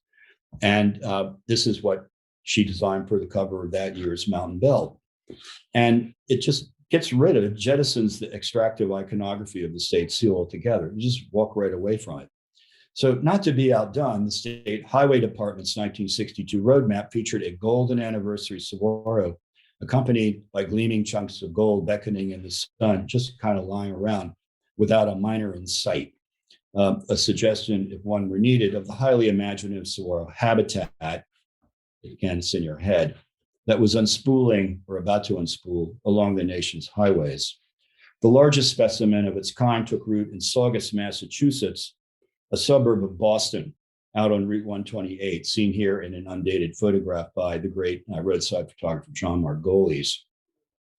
And this is what she designed for the cover of that year's Mountain Bell. And it just jettisons the extractive iconography of the state seal altogether. You just walk right away from it. So not to be outdone, the State Highway Department's 1962 roadmap featured a golden anniversary saguaro accompanied by gleaming chunks of gold beckoning in the sun, just kind of lying around without a miner in sight. A suggestion, if one were needed, of the highly imaginative saguaro habitat, again, it's in your head, that was unspooling or about to unspool along the nation's highways. The largest specimen of its kind took root in Saugus, Massachusetts, a suburb of Boston, out on Route 128, seen here in an undated photograph by the great roadside photographer John Margolis.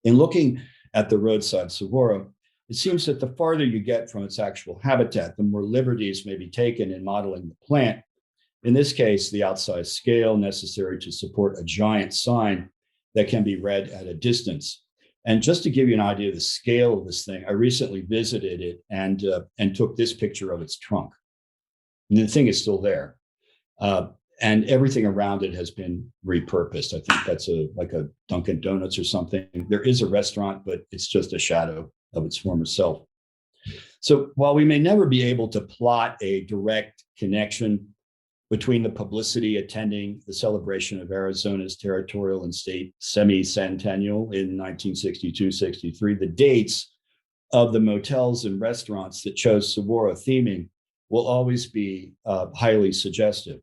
In looking at the roadside saguaro, it seems that the farther you get from its actual habitat, the more liberties may be taken in modeling the plant. In this case, the outsized scale necessary to support a giant sign that can be read at a distance. And just to give you an idea of the scale of this thing, I recently visited it and took this picture of its trunk. And the thing is still there. And everything around it has been repurposed. I think that's like a Dunkin' Donuts or something. There is a restaurant, but it's just a shadow of its former self. So while we may never be able to plot a direct connection between the publicity attending the celebration of Arizona's territorial and state semi-centennial in 1962-63, the dates of the motels and restaurants that chose saguaro theming will always be highly suggestive.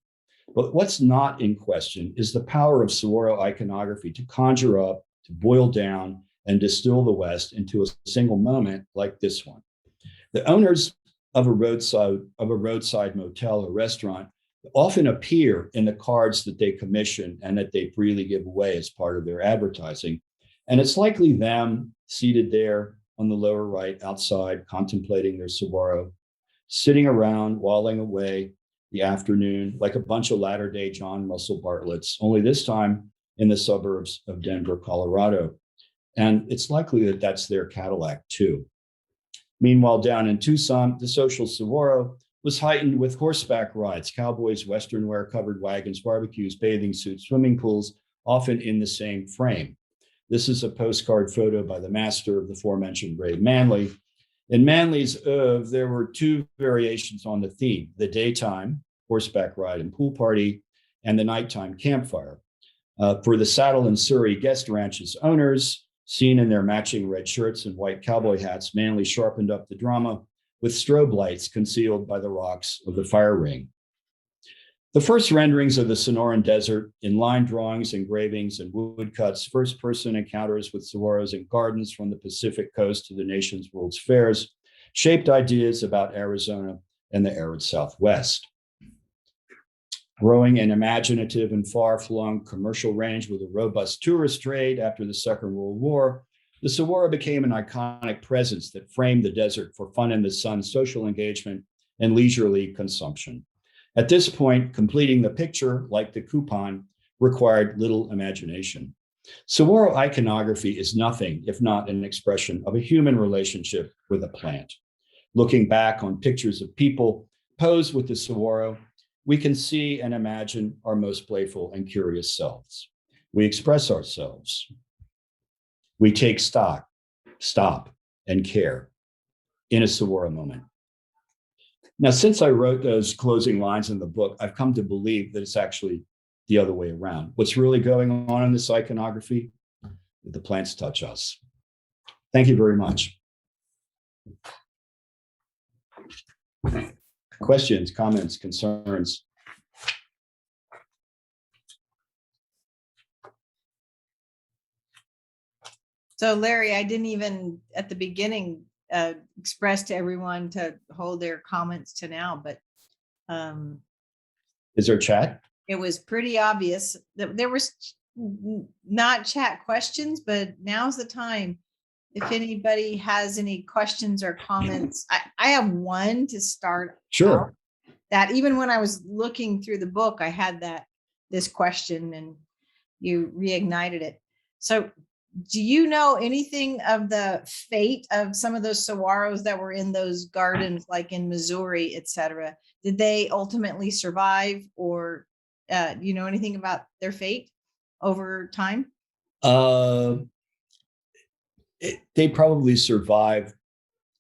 But what's not in question is the power of saguaro iconography to conjure up, to boil down, and distill the West into a single moment like this one. The owners of a roadside motel or restaurant often appear in the cards that they commission and that they freely give away as part of their advertising. And it's likely them seated there on the lower right outside, contemplating their saguaro, sitting around, whiling away the afternoon like a bunch of latter-day John Russell Bartletts, only this time in the suburbs of Denver, Colorado. And it's likely that that's their Cadillac too. Meanwhile, down in Tucson, the social saguaro was heightened with horseback rides, cowboys, Western wear covered wagons, barbecues, bathing suits, swimming pools, often in the same frame. This is a postcard photo by the master of the aforementioned Ray Manley. In Manley's oeuvre, there were two variations on the theme: the daytime horseback ride and pool party, and the nighttime campfire. For the Saddle and Surrey guest ranches owners, seen in their matching red shirts and white cowboy hats, Manley sharpened up the drama with strobe lights concealed by the rocks of the fire ring. The first renderings of the Sonoran Desert in line drawings, engravings, and woodcuts, first-person encounters with saguaros in gardens from the Pacific coast to the nation's World's Fairs, shaped ideas about Arizona and the arid Southwest. Growing an imaginative and far-flung commercial range with a robust tourist trade after the Second World War, the saguaro became an iconic presence that framed the desert for fun in the sun, social engagement, and leisurely consumption. At this point, completing the picture, like the coupon, required little imagination. Saguaro iconography is nothing if not an expression of a human relationship with a plant. Looking back on pictures of people posed with the saguaro, we can see and imagine our most playful and curious selves. We express ourselves. We take stock, stop, and care in a saguaro moment. Now, since I wrote those closing lines in the book, I've come to believe that it's actually the other way around. What's really going on in this iconography? The plants touch us. Thank you very much. Questions, comments, concerns? So Larry, I didn't even at the beginning express to everyone to hold their comments to now, but Is there chat? it was pretty obvious that there was not chat questions, but now's the time. If anybody has any questions or comments, I have one to start. Sure. That even when I was looking through the book, I had this question and you reignited it. So do you know anything of the fate of some of those saguaros that were in those gardens, like in Missouri, et cetera? Did they ultimately survive, or do you know anything about their fate over time? They probably survived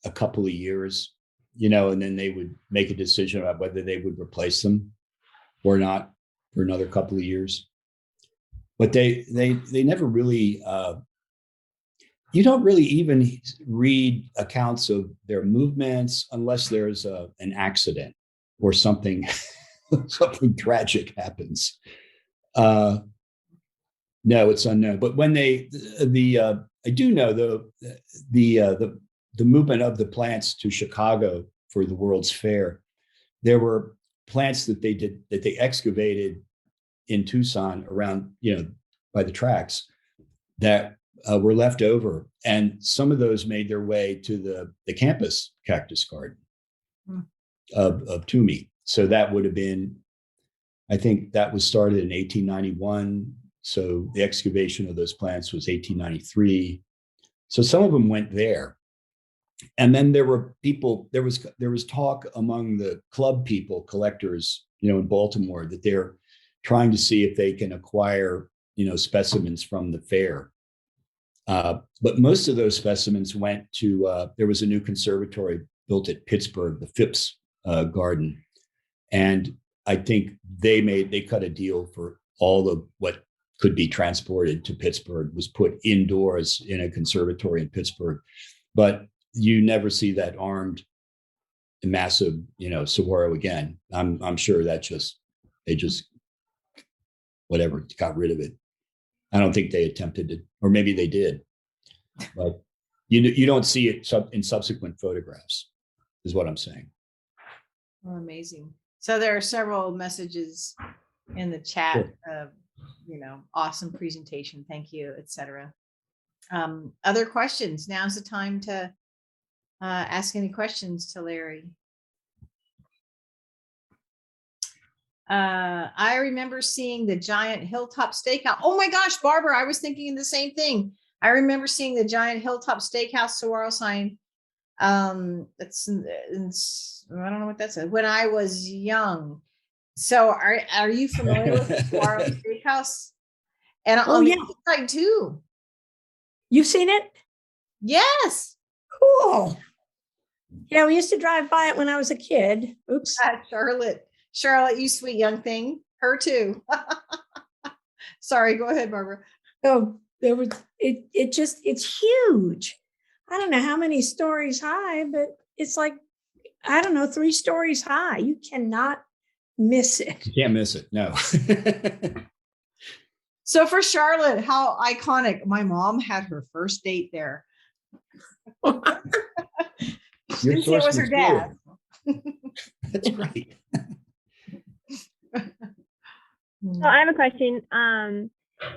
a couple of years, and then they would make a decision about whether they would replace them or not for another couple of years. But they never really. You don't really even read accounts of their movements unless there's an accident or something tragic happens. No, it's unknown. But when I do know the movement of the plants to Chicago for the World's Fair, there were plants that they excavated in Tucson around, by the tracks that were left over, and some of those made their way to the campus cactus garden of Toomey. So that would have been, I think that was started in 1891. So the excavation of those plants was 1893. So some of them went there. And then there were people, there was talk among the club people, collectors, in Baltimore, that they're trying to see if they can acquire, specimens from the fair. But most of those specimens went to, there was a new conservatory built at Pittsburgh, the Phipps Garden. And I think they cut a deal for all of what could be transported to Pittsburgh was put indoors in a conservatory in Pittsburgh. But you never see that armed, massive, saguaro again. I'm sure they just whatever, got rid of it. I don't think they attempted to, or maybe they did, but you don't see it in subsequent photographs, is what I'm saying. Oh, amazing. So there are several messages in the chat of, awesome presentation, thank you, etc. Other questions? Now's the time to ask any questions to Larry. I remember seeing the giant hilltop stakeout. Oh my gosh, Barbara, I was thinking the same thing. I remember seeing the giant Hilltop Steakhouse Saguaro sign. It's I don't know what that said. When I was young. So are you familiar with the Saguaro Steakhouse? And Oh, on the yeah. east side too. You've seen it? Yes. Cool. Yeah, we used to drive by it when I was a kid. Oops. Charlotte, you sweet young thing. Her too. Sorry, go ahead, Barbara. Oh, there was it's huge. I don't know how many stories high, but it's like, I don't know, 3 stories high. You cannot miss it. You can't miss it. No. So for Charlotte, how iconic. My mom had her first date there. She didn't say it was her dad. That's right. So I have a question.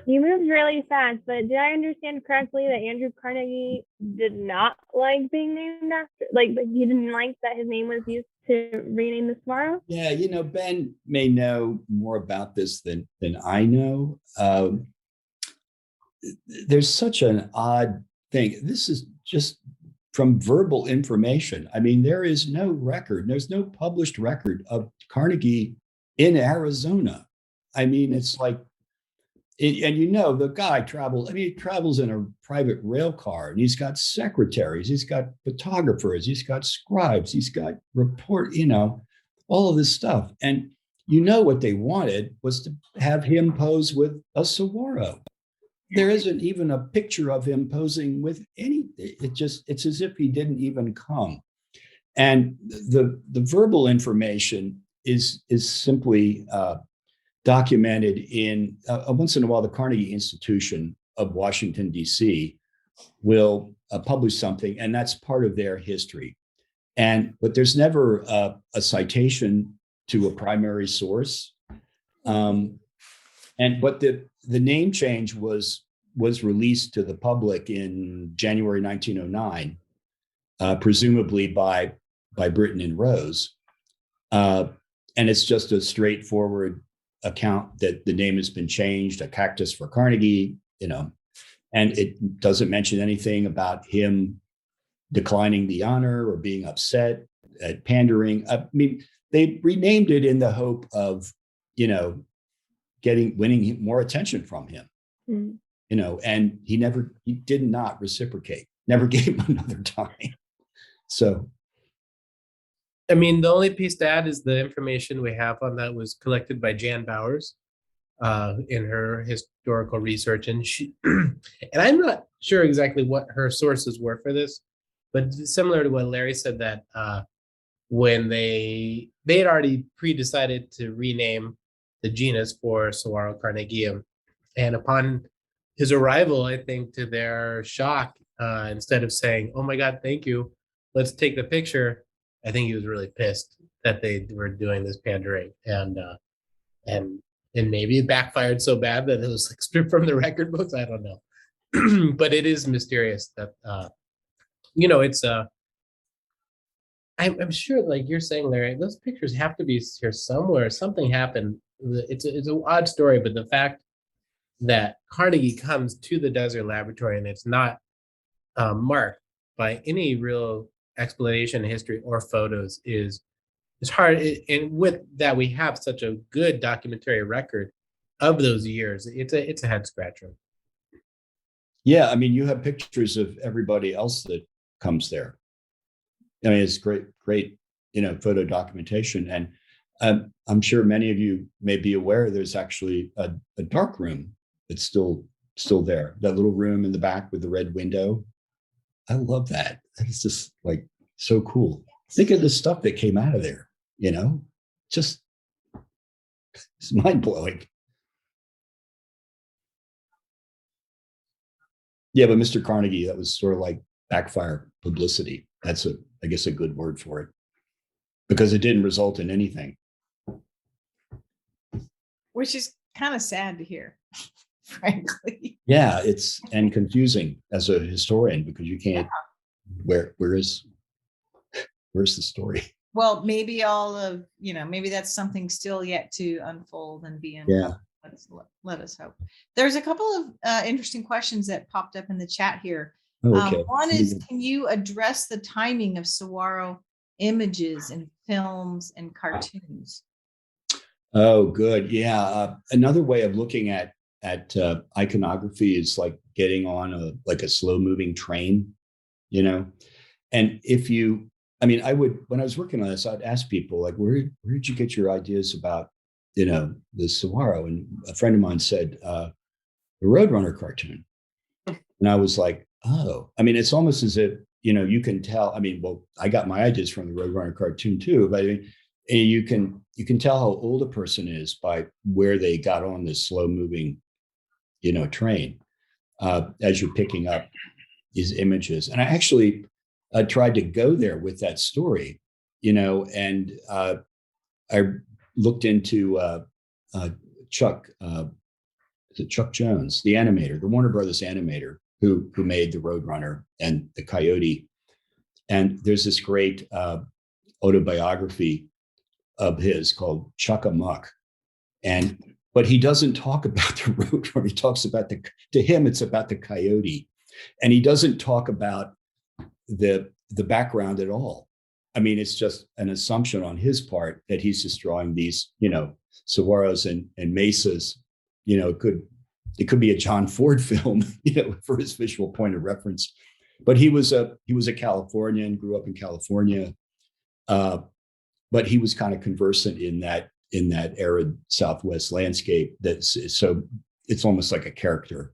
You moved really fast, but did I understand correctly that Andrew Carnegie did not like being named after, like he didn't like that his name was used to rename the Saguaro? Yeah, Ben may know more about this than I know. There's such an odd thing. This is just from verbal information. I mean, there is no record. There's no published record of Carnegie in Arizona. I mean, it's like, and the guy travels. I mean, he travels in a private rail car, and he's got secretaries, he's got photographers, he's got scribes, he's got all of this stuff. And what they wanted was to have him pose with a saguaro. There isn't even a picture of him posing with any. It's as if he didn't even come. And the verbal information is simply documented in once in a while. The Carnegie Institution of Washington, D.C. will publish something, and that's part of their history. But there's never a citation to a primary source. But the name change was released to the public in January 1909, presumably by Britton and Rose. And it's just a straightforward account that the name has been changed, a Cactus for Carnegie, and it doesn't mention anything about him declining the honor or being upset at pandering. I mean, they renamed it in the hope of, winning more attention from him, and he did not reciprocate, never gave him another dime. So, I mean, the only piece to add is the information we have on that was collected by Jan Bowers in her historical research. And and I'm not sure exactly what her sources were for this, but similar to what Larry said, that when they had already pre-decided to rename the genus for Saguaro carnegium. And upon his arrival, I think to their shock, instead of saying, "Oh my God, thank you, let's take the picture," I think he was really pissed that they were doing this pandering, and maybe it backfired so bad that it was like stripped from the record books. I don't know, but it is mysterious that it's I'm sure, like you're saying, Larry, those pictures have to be here somewhere. Something happened. It's an odd story, but the fact that Carnegie comes to the desert laboratory and it's not marked by any real explanation, history, or photos is hard. And with that, we have such a good documentary record of those years. It's a head scratcher. Yeah, I mean, you have pictures of everybody else that comes there. I mean, it's great, photo documentation. And I'm sure many of you may be aware there's actually a dark room that's still there. That little room in the back with the red window. I love that. It's just like so cool. Think of the stuff that came out of there, just it's mind blowing. Yeah, but Mr. Carnegie, that was sort of like backfire publicity. That's I guess a good word for it, because it didn't result in anything. Which is kind of sad to hear, frankly. Yeah, and confusing as a historian, because you can't. Where's the story? Well, maybe maybe that's something still yet to unfold and be in. Yeah, Let us hope. There's a couple of interesting questions that popped up in the chat here. Oh, okay. One is, can you address the timing of saguaro images in films and cartoons? Oh, good. Yeah. Another way of looking at iconography is like getting on a slow moving train, you know. And I would, when I was working on this, I'd ask people like, where did you get your ideas about, the saguaro? And a friend of mine said, the Roadrunner cartoon. And I was like, oh, it's almost as if, you can tell. Well, I got my ideas from the Roadrunner cartoon too, but you can tell how old a person is by where they got on this slow moving, train, as you're picking up these images. And I actually tried to go there with that story, and I looked into Chuck Jones, the animator, the Warner Brothers animator who made the Roadrunner and the Coyote. And there's this great autobiography of his called Chuck Amuck. But he doesn't talk about the Roadrunner. He talks about to him, it's about the Coyote. And he doesn't talk about the background at all. It's just an assumption on his part that he's just drawing these, saguaros and mesas. It could be a John Ford film, for his visual point of reference. But he was a Californian, grew up in California, but he was kind of conversant in that arid Southwest landscape. So it's almost like a character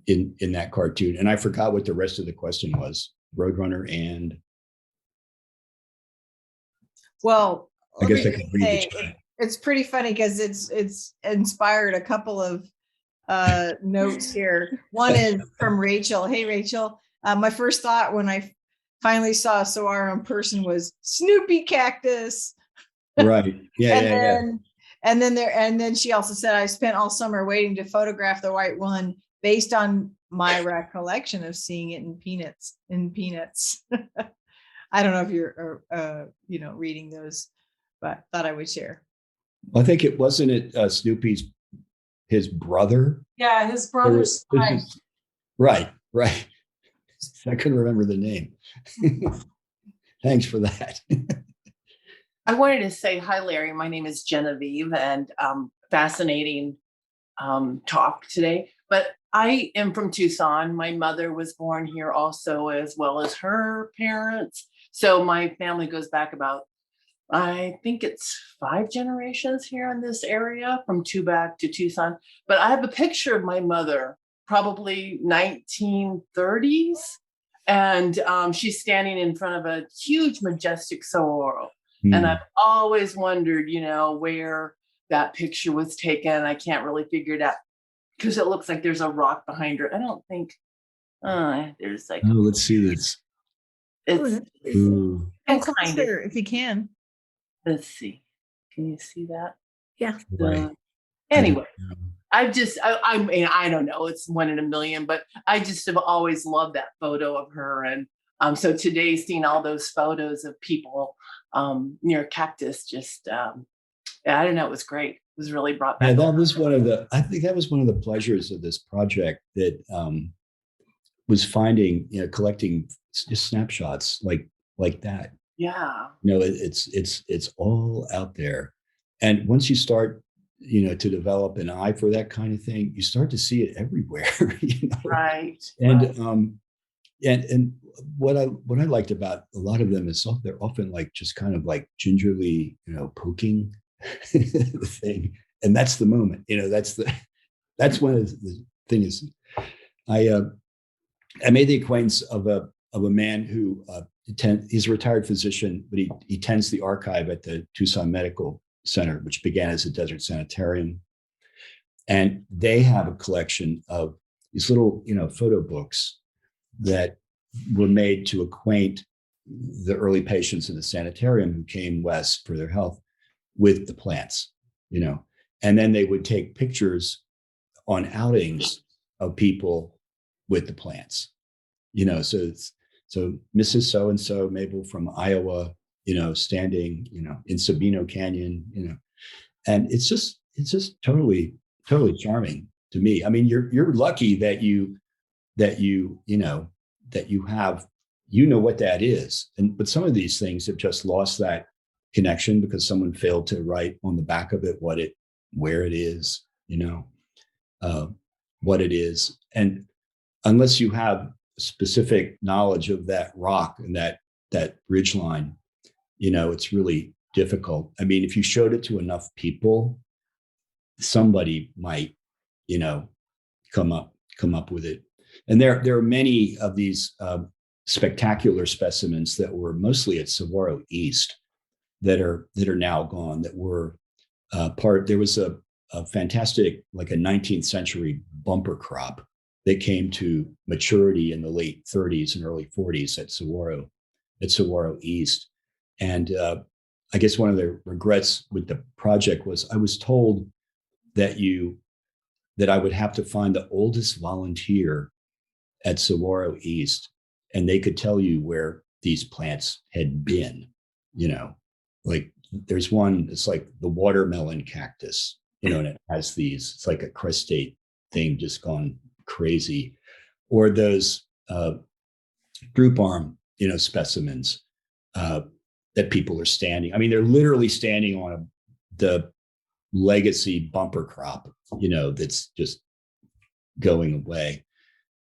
in that cartoon. And I forgot what the rest of the question was. Roadrunner and. Well, I guess I can read it's pretty funny because it's inspired a couple of notes here. One is from Rachel. Hey, Rachel. My first thought when I finally saw a saguaro in person was Snoopy Cactus. Right. Yeah. And then she also said, I spent all summer waiting to photograph the white one based on my recollection of seeing it in Peanuts. I don't know if you're, reading those, but thought I would share. I think Snoopy's his brother. Yeah, his brother's right. I couldn't remember the name. Thanks for that. I wanted to say hi, Larry. My name is Genevieve, and fascinating talk today. But I am from Tucson. My mother was born here also, as well as her parents. So my family goes back about, I think it's 5 generations here in this area, from Tubac to Tucson. But I have a picture of my mother, probably 1930s. And she's standing in front of a huge, majestic saguaro. And I've always wondered, where that picture was taken. I can't really figure it out because it looks like there's a rock behind her. I don't think there's like. Oh, let's see this. It's kind of, if you can. Let's see. Can you see that? Yeah. Right. Anyway, I don't know. It's 1 in a million, but I just have always loved that photo of her. And so today, seeing all those photos of people near Cactus, just I don't know, it was great. It was really brought back. Yeah, I think that was one of the pleasures of this project, that was finding, collecting just snapshots like that. Yeah. It's all out there. And once you start, to develop an eye for that kind of thing, you start to see it everywhere. Right. And and what I liked about a lot of them is they're often like just kind of like gingerly, poking the thing, and that's the moment. That's when the thing is. I made the acquaintance of a man who he's a retired physician, but he tends the archive at the Tucson Medical Center, which began as a desert sanitarium, and they have a collection of these little photo books that were made to acquaint the early patients in the sanitarium who came west for their health with the plants, and then they would take pictures on outings of people with the plants, so Mrs. So-and-so, Mabel from Iowa, standing, in Sabino Canyon, and it's just totally totally charming to me. I mean, you're lucky that you have, what that is. But some of these things have just lost that connection because someone failed to write on the back of it where it is, what it is. And unless you have specific knowledge of that rock and that ridge line, it's really difficult. I mean, if you showed it to enough people, somebody might, come up with it. And there are many of these spectacular specimens that were mostly at Saguaro East that are now gone, that were there was a fantastic, like a 19th century bumper crop that came to maturity in the late 30s and early 40s at Saguaro East. And I guess one of the regrets with the project was I was told that I would have to find the oldest volunteer at Saguaro East, and they could tell you where these plants had been, like there's one, it's like the watermelon cactus, and it has these, it's like a crestate thing just gone crazy, or those group arm, specimens that people are standing. I mean, they're literally standing on the legacy bumper crop, that's just going away.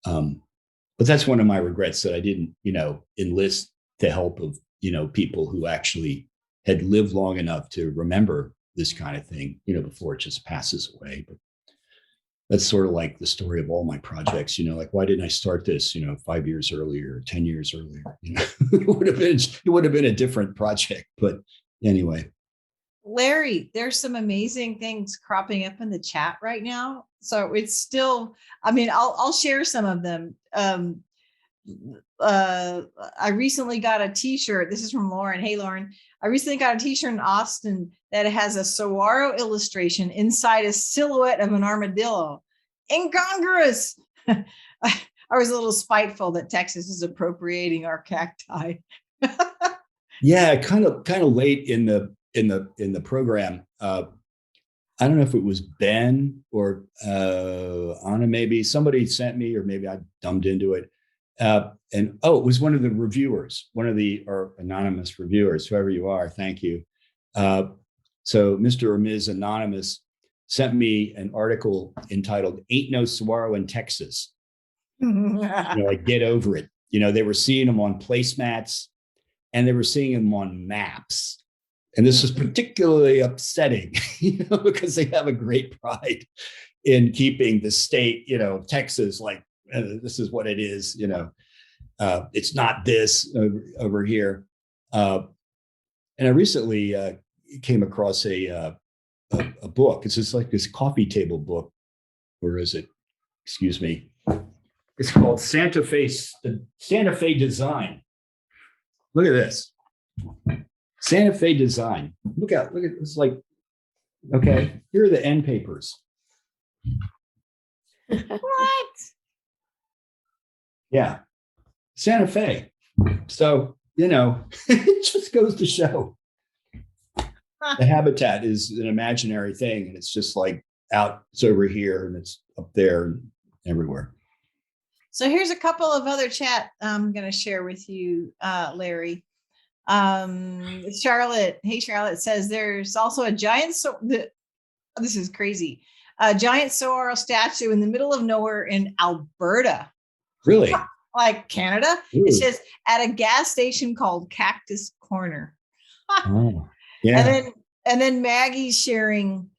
But that's one of my regrets, that I didn't, enlist the help of, people who actually had lived long enough to remember this kind of thing, before it just passes away. But that's sort of like the story of all my projects, like, why didn't I start this, 5 years earlier, 10 years earlier? It would have been a different project. But anyway. Larry, there's some amazing things cropping up in the chat right now. So it's still, I mean, I'll share some of them. I recently got a t-shirt. This is from Lauren. Hey, Lauren. I recently got a t-shirt in Austin that has a saguaro illustration inside a silhouette of an armadillo. Incongruous. I was a little spiteful that Texas is appropriating our cacti. Yeah, kind of late in the program. I don't know if it was Ben or Anna, maybe somebody sent me, or maybe I dumbed into it. It was one of the reviewers, or anonymous reviewers, whoever you are. Thank you. So Mr. or Ms. Anonymous sent me an article entitled "Ain't No Saguaro in Texas." Like, get over it. They were seeing them on placemats and they were seeing them on maps. And this was particularly upsetting, because they have a great pride in keeping the state, Texas, like, this is what it is, it's not this over here. And I recently came across a book. It's just like this coffee table book. Where is it? Excuse me. It's called Santa Fe Design. Look at this. Santa Fe Design. Look at it's like, okay, here are the end papers. What? Yeah. Santa Fe. So, it just goes to show the habitat is an imaginary thing, and it's just like it's over here and it's up there and everywhere. So here's a couple of other chat I'm going to share with you, Larry. Charlotte, hey, Charlotte says there's also a giant, this is crazy, a giant saguaro statue in the middle of nowhere in Alberta. Really? Like Canada. Ooh. It says at a gas station called Cactus Corner. Oh, yeah. And then Maggie's sharing,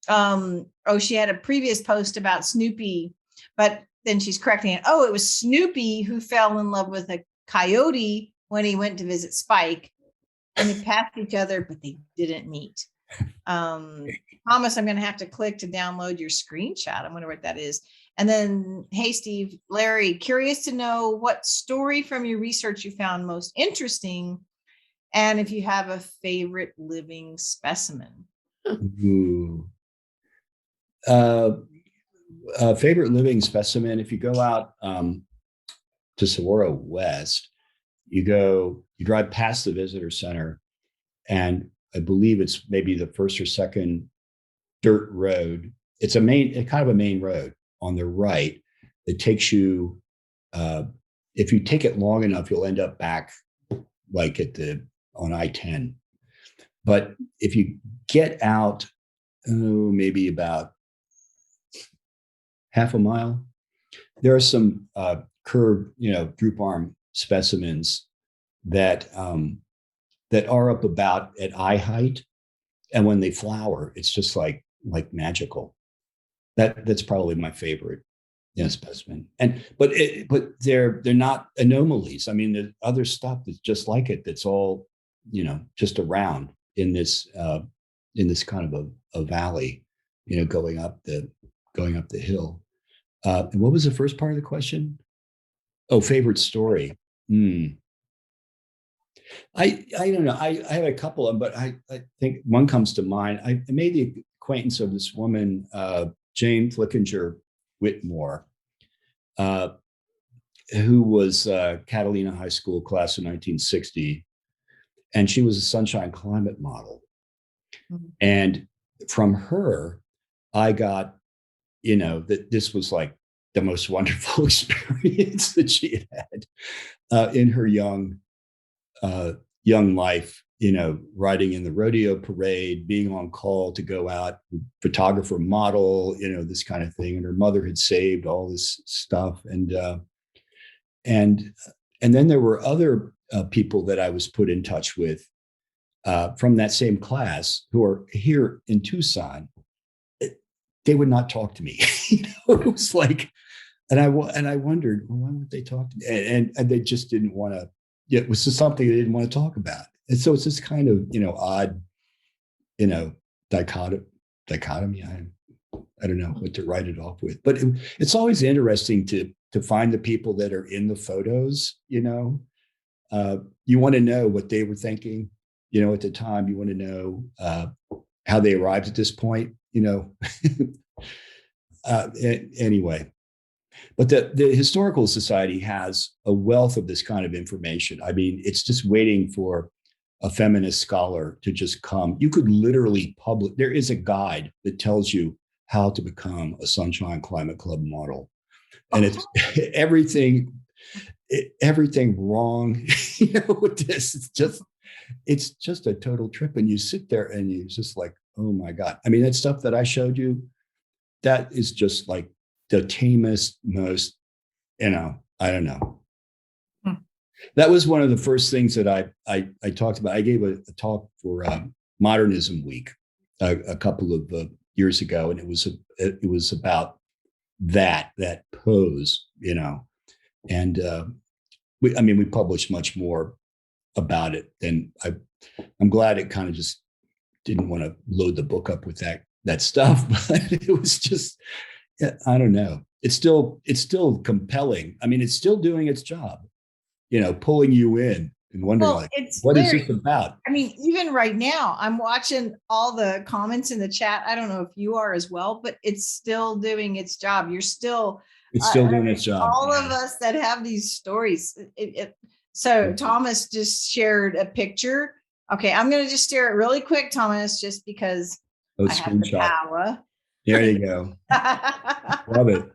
she had a previous post about Snoopy, but then she's correcting it. Oh, it was Snoopy who fell in love with a coyote when he went to visit Spike, and they passed each other, but they didn't meet. Thomas, I'm going to have to click to download your screenshot. I wonder what that is. And then, hey, Steve, Larry, curious to know what story from your research you found most interesting, and if you have a favorite living specimen. Ooh. Favorite living specimen, if you go out to Saguaro West, you drive past the visitor center, and I believe it's maybe the first or second dirt road it's kind of a main road on the right that takes you, if you take it long enough, you'll end up back like on I-10. But if you get out, maybe about half a mile, there are some curved, droop arm specimens that are up about at eye height, and when they flower, it's just like magical. That's probably my favorite specimen. But they're not anomalies. I mean, there's other stuff that's just like it. That's all just around in this kind of a valley, going up the hill. And what was the first part of the question? Oh, favorite story. I don't know. I have a couple of them, but I think one comes to mind. I made the acquaintance of this woman, Jane Flickinger Whitmore, who was Catalina High School class of 1960. And she was a sunshine climate model. Mm-hmm. And from her, I got, that this was like the most wonderful experience that she had in her young life, riding in the rodeo parade, being on call to go out, photographer, model, this kind of thing. And her mother had saved all this stuff. And then there were other people that I was put in touch with from that same class who are here in Tucson. They would not talk to me. It was like, and I wondered, well, why would they talk to me? And they just didn't want to. It was just something they didn't want to talk about. And so it's this kind of, odd, dichotomy. I don't know what to write it off with, but it's always interesting to find the people that are in the photos. You want to know what they were thinking, at the time. You want to know how they arrived at this point, anyway. But the Historical Society has a wealth of this kind of information. I mean, it's just waiting for a feminist scholar to just come. You could literally publish. There is a guide that tells you how to become a Sunshine Climate Club model. And it's everything wrong, with this. It's just a total trip. And you sit there and you're just like, oh my God. I mean, that stuff that I showed you, that is just like the tamest, most, I don't know. That was one of the first things that I talked about. I gave a talk for Modernism Week a couple of years ago, and it was about that pose, and we published much more about it than I'm glad it kind of just didn't want to load the book up with that stuff, but it was just, I don't know. It's still compelling. I mean, it's still doing its job, pulling you in and wondering what is this about? I mean, even right now, I'm watching all the comments in the chat. I don't know if you are as well, but it's still doing its job. It's still doing its job. All of us that have these stories. So Thomas just shared a picture. Okay, I'm going to just share it really quick, Thomas, just because I have the power. There you go. Love it.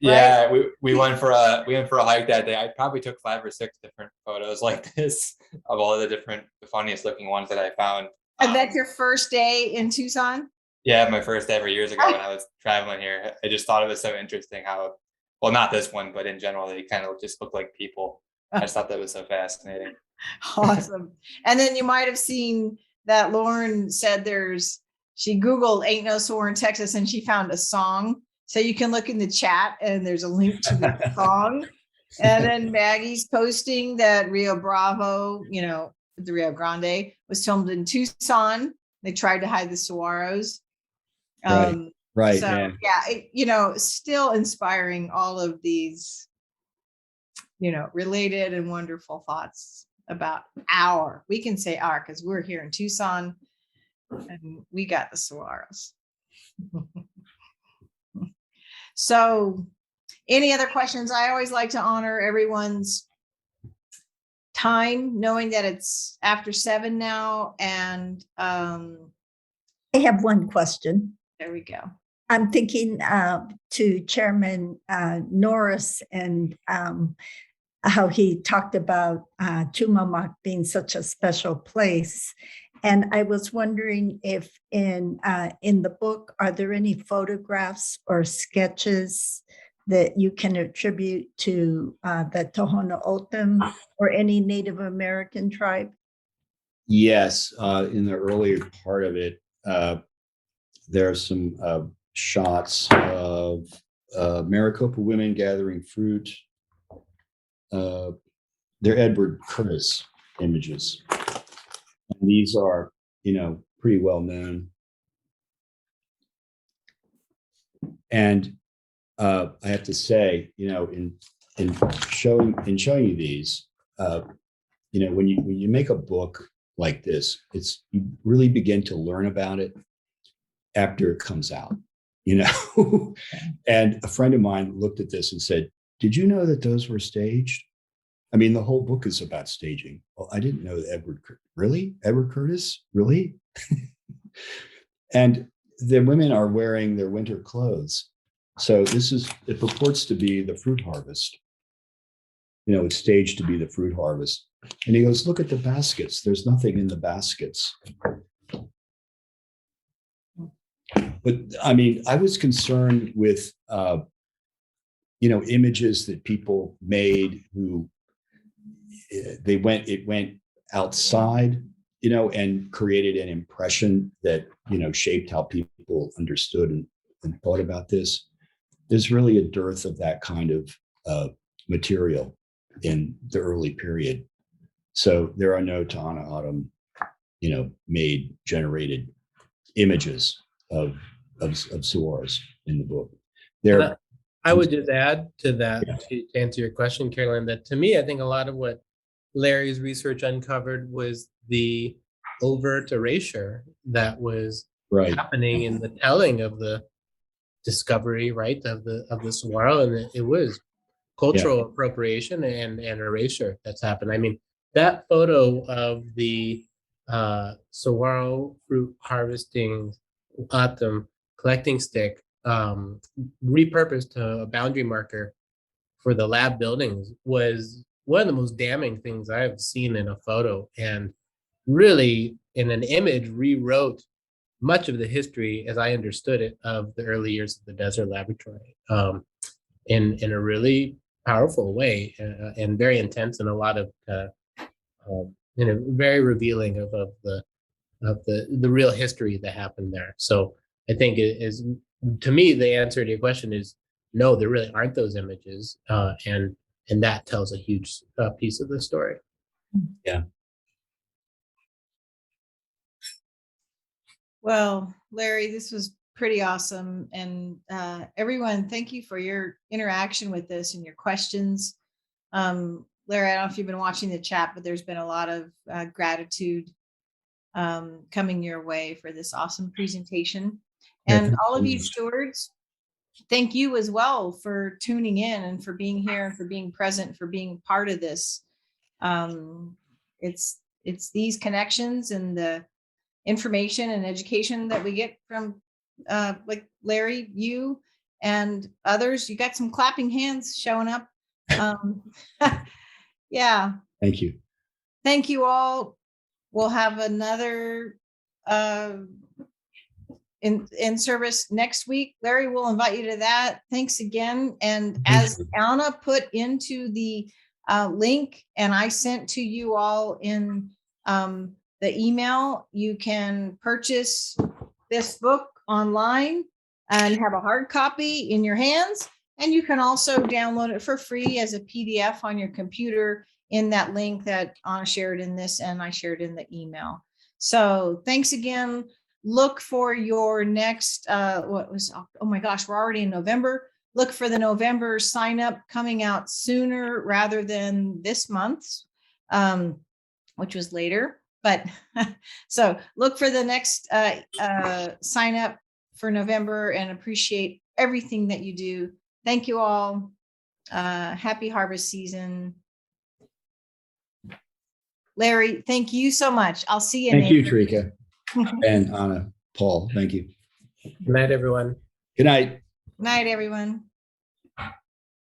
Yeah, right? we went for a hike that day. I probably took 5 or 6 different photos like this of all the funniest looking ones that I found. And that's your first day in Tucson? Yeah, my first day ever years ago when I was traveling here. I just thought it was so interesting how, well, not this one, but in general, they kind of just look like people. I just thought that was so fascinating. Awesome. And then you might have seen that Lauren said she Googled "Ain't No Sonoran, Texas," and she found a song. So you can look in the chat and there's a link to the song. And then Maggie's posting that Rio Bravo, the Rio Grande was filmed in Tucson. They tried to hide the saguaros. Right. So yeah, still inspiring all of these, related and wonderful thoughts about we can say our, because we're here in Tucson and we got the saguaros. So any other questions? I always like to honor everyone's time, knowing that it's after 7 now. And I have one question. there we go. I'm thinking to Chairman Norris and how he talked about Tumamoc being such a special place. And I was wondering if in the book, are there any photographs or sketches that you can attribute to the Tohono O'odham or any Native American tribe? Yes, in the earlier part of it, there are some shots of Maricopa women gathering fruit. They're Edward Curtis images. And these are, pretty well known. And I have to say, in showing you these, when you make a book like this, you really begin to learn about it after it comes out, And a friend of mine looked at this and said, "Did you know that those were staged?" I mean, the whole book is about staging. Well, I didn't know that Edward Curtis, really? And the women are wearing their winter clothes. So it purports to be the fruit harvest. It's staged to be the fruit harvest. And he goes, "Look at the baskets. There's nothing in the baskets." But I mean, I was concerned with, images that people made who it went outside, and created an impression that, shaped how people understood and thought about this. There's really a dearth of that kind of material in the early period. So there are no Tohono O'odham, generated images of Saguaros in the book. I would just add to that, Yeah. to answer your question, Caroline, that to me, I think a lot of what Larry's research uncovered was the overt erasure that was Right. happening in the telling of the discovery, right, of the saguaro, and it was cultural appropriation and erasure that's happened. I mean, that photo of the saguaro fruit harvesting autumn collecting stick, repurposed to a boundary marker for the lab buildings, was one of the most damning things I've seen in a photo, and really in an image rewrote much of the history as I understood it of the early years of the desert laboratory, in a really powerful way, and very intense, and a lot of very revealing of the real history that happened there. So I think it is, to me, the answer to your question is no, there really aren't those images, and that tells a huge piece of the story. Yeah. Well, Larry, this was pretty awesome. And everyone, thank you for your interaction with this and your questions. Larry, I don't know if you've been watching the chat, but there's been a lot of gratitude coming your way for this awesome presentation. And all of you stewards, thank you as well for tuning in and for being here and for being present, for being part of this. It's these connections and the information and education that we get from like Larry, you and others. You got some clapping hands showing up. Yeah. Thank you. Thank you all. We'll have another in service next week. Larry, we'll invite you to that. Thanks again. And as Anna put into the link, and I sent to you all in the email, you can purchase this book online and have a hard copy in your hands. And you can also download it for free as a PDF on your computer in that link that Anna shared in this and I shared in the email. So thanks again. Look for your next, oh my gosh, we're already in November. Look for the November sign up coming out sooner rather than this month's, which was later. But so look for the next sign up for November, and appreciate everything that you do. Thank you all. Happy harvest season. Larry, thank you so much. I'll see you. Thank you, Trika. And Anna, Paul, thank you. Good night, everyone. Good night. Night, everyone.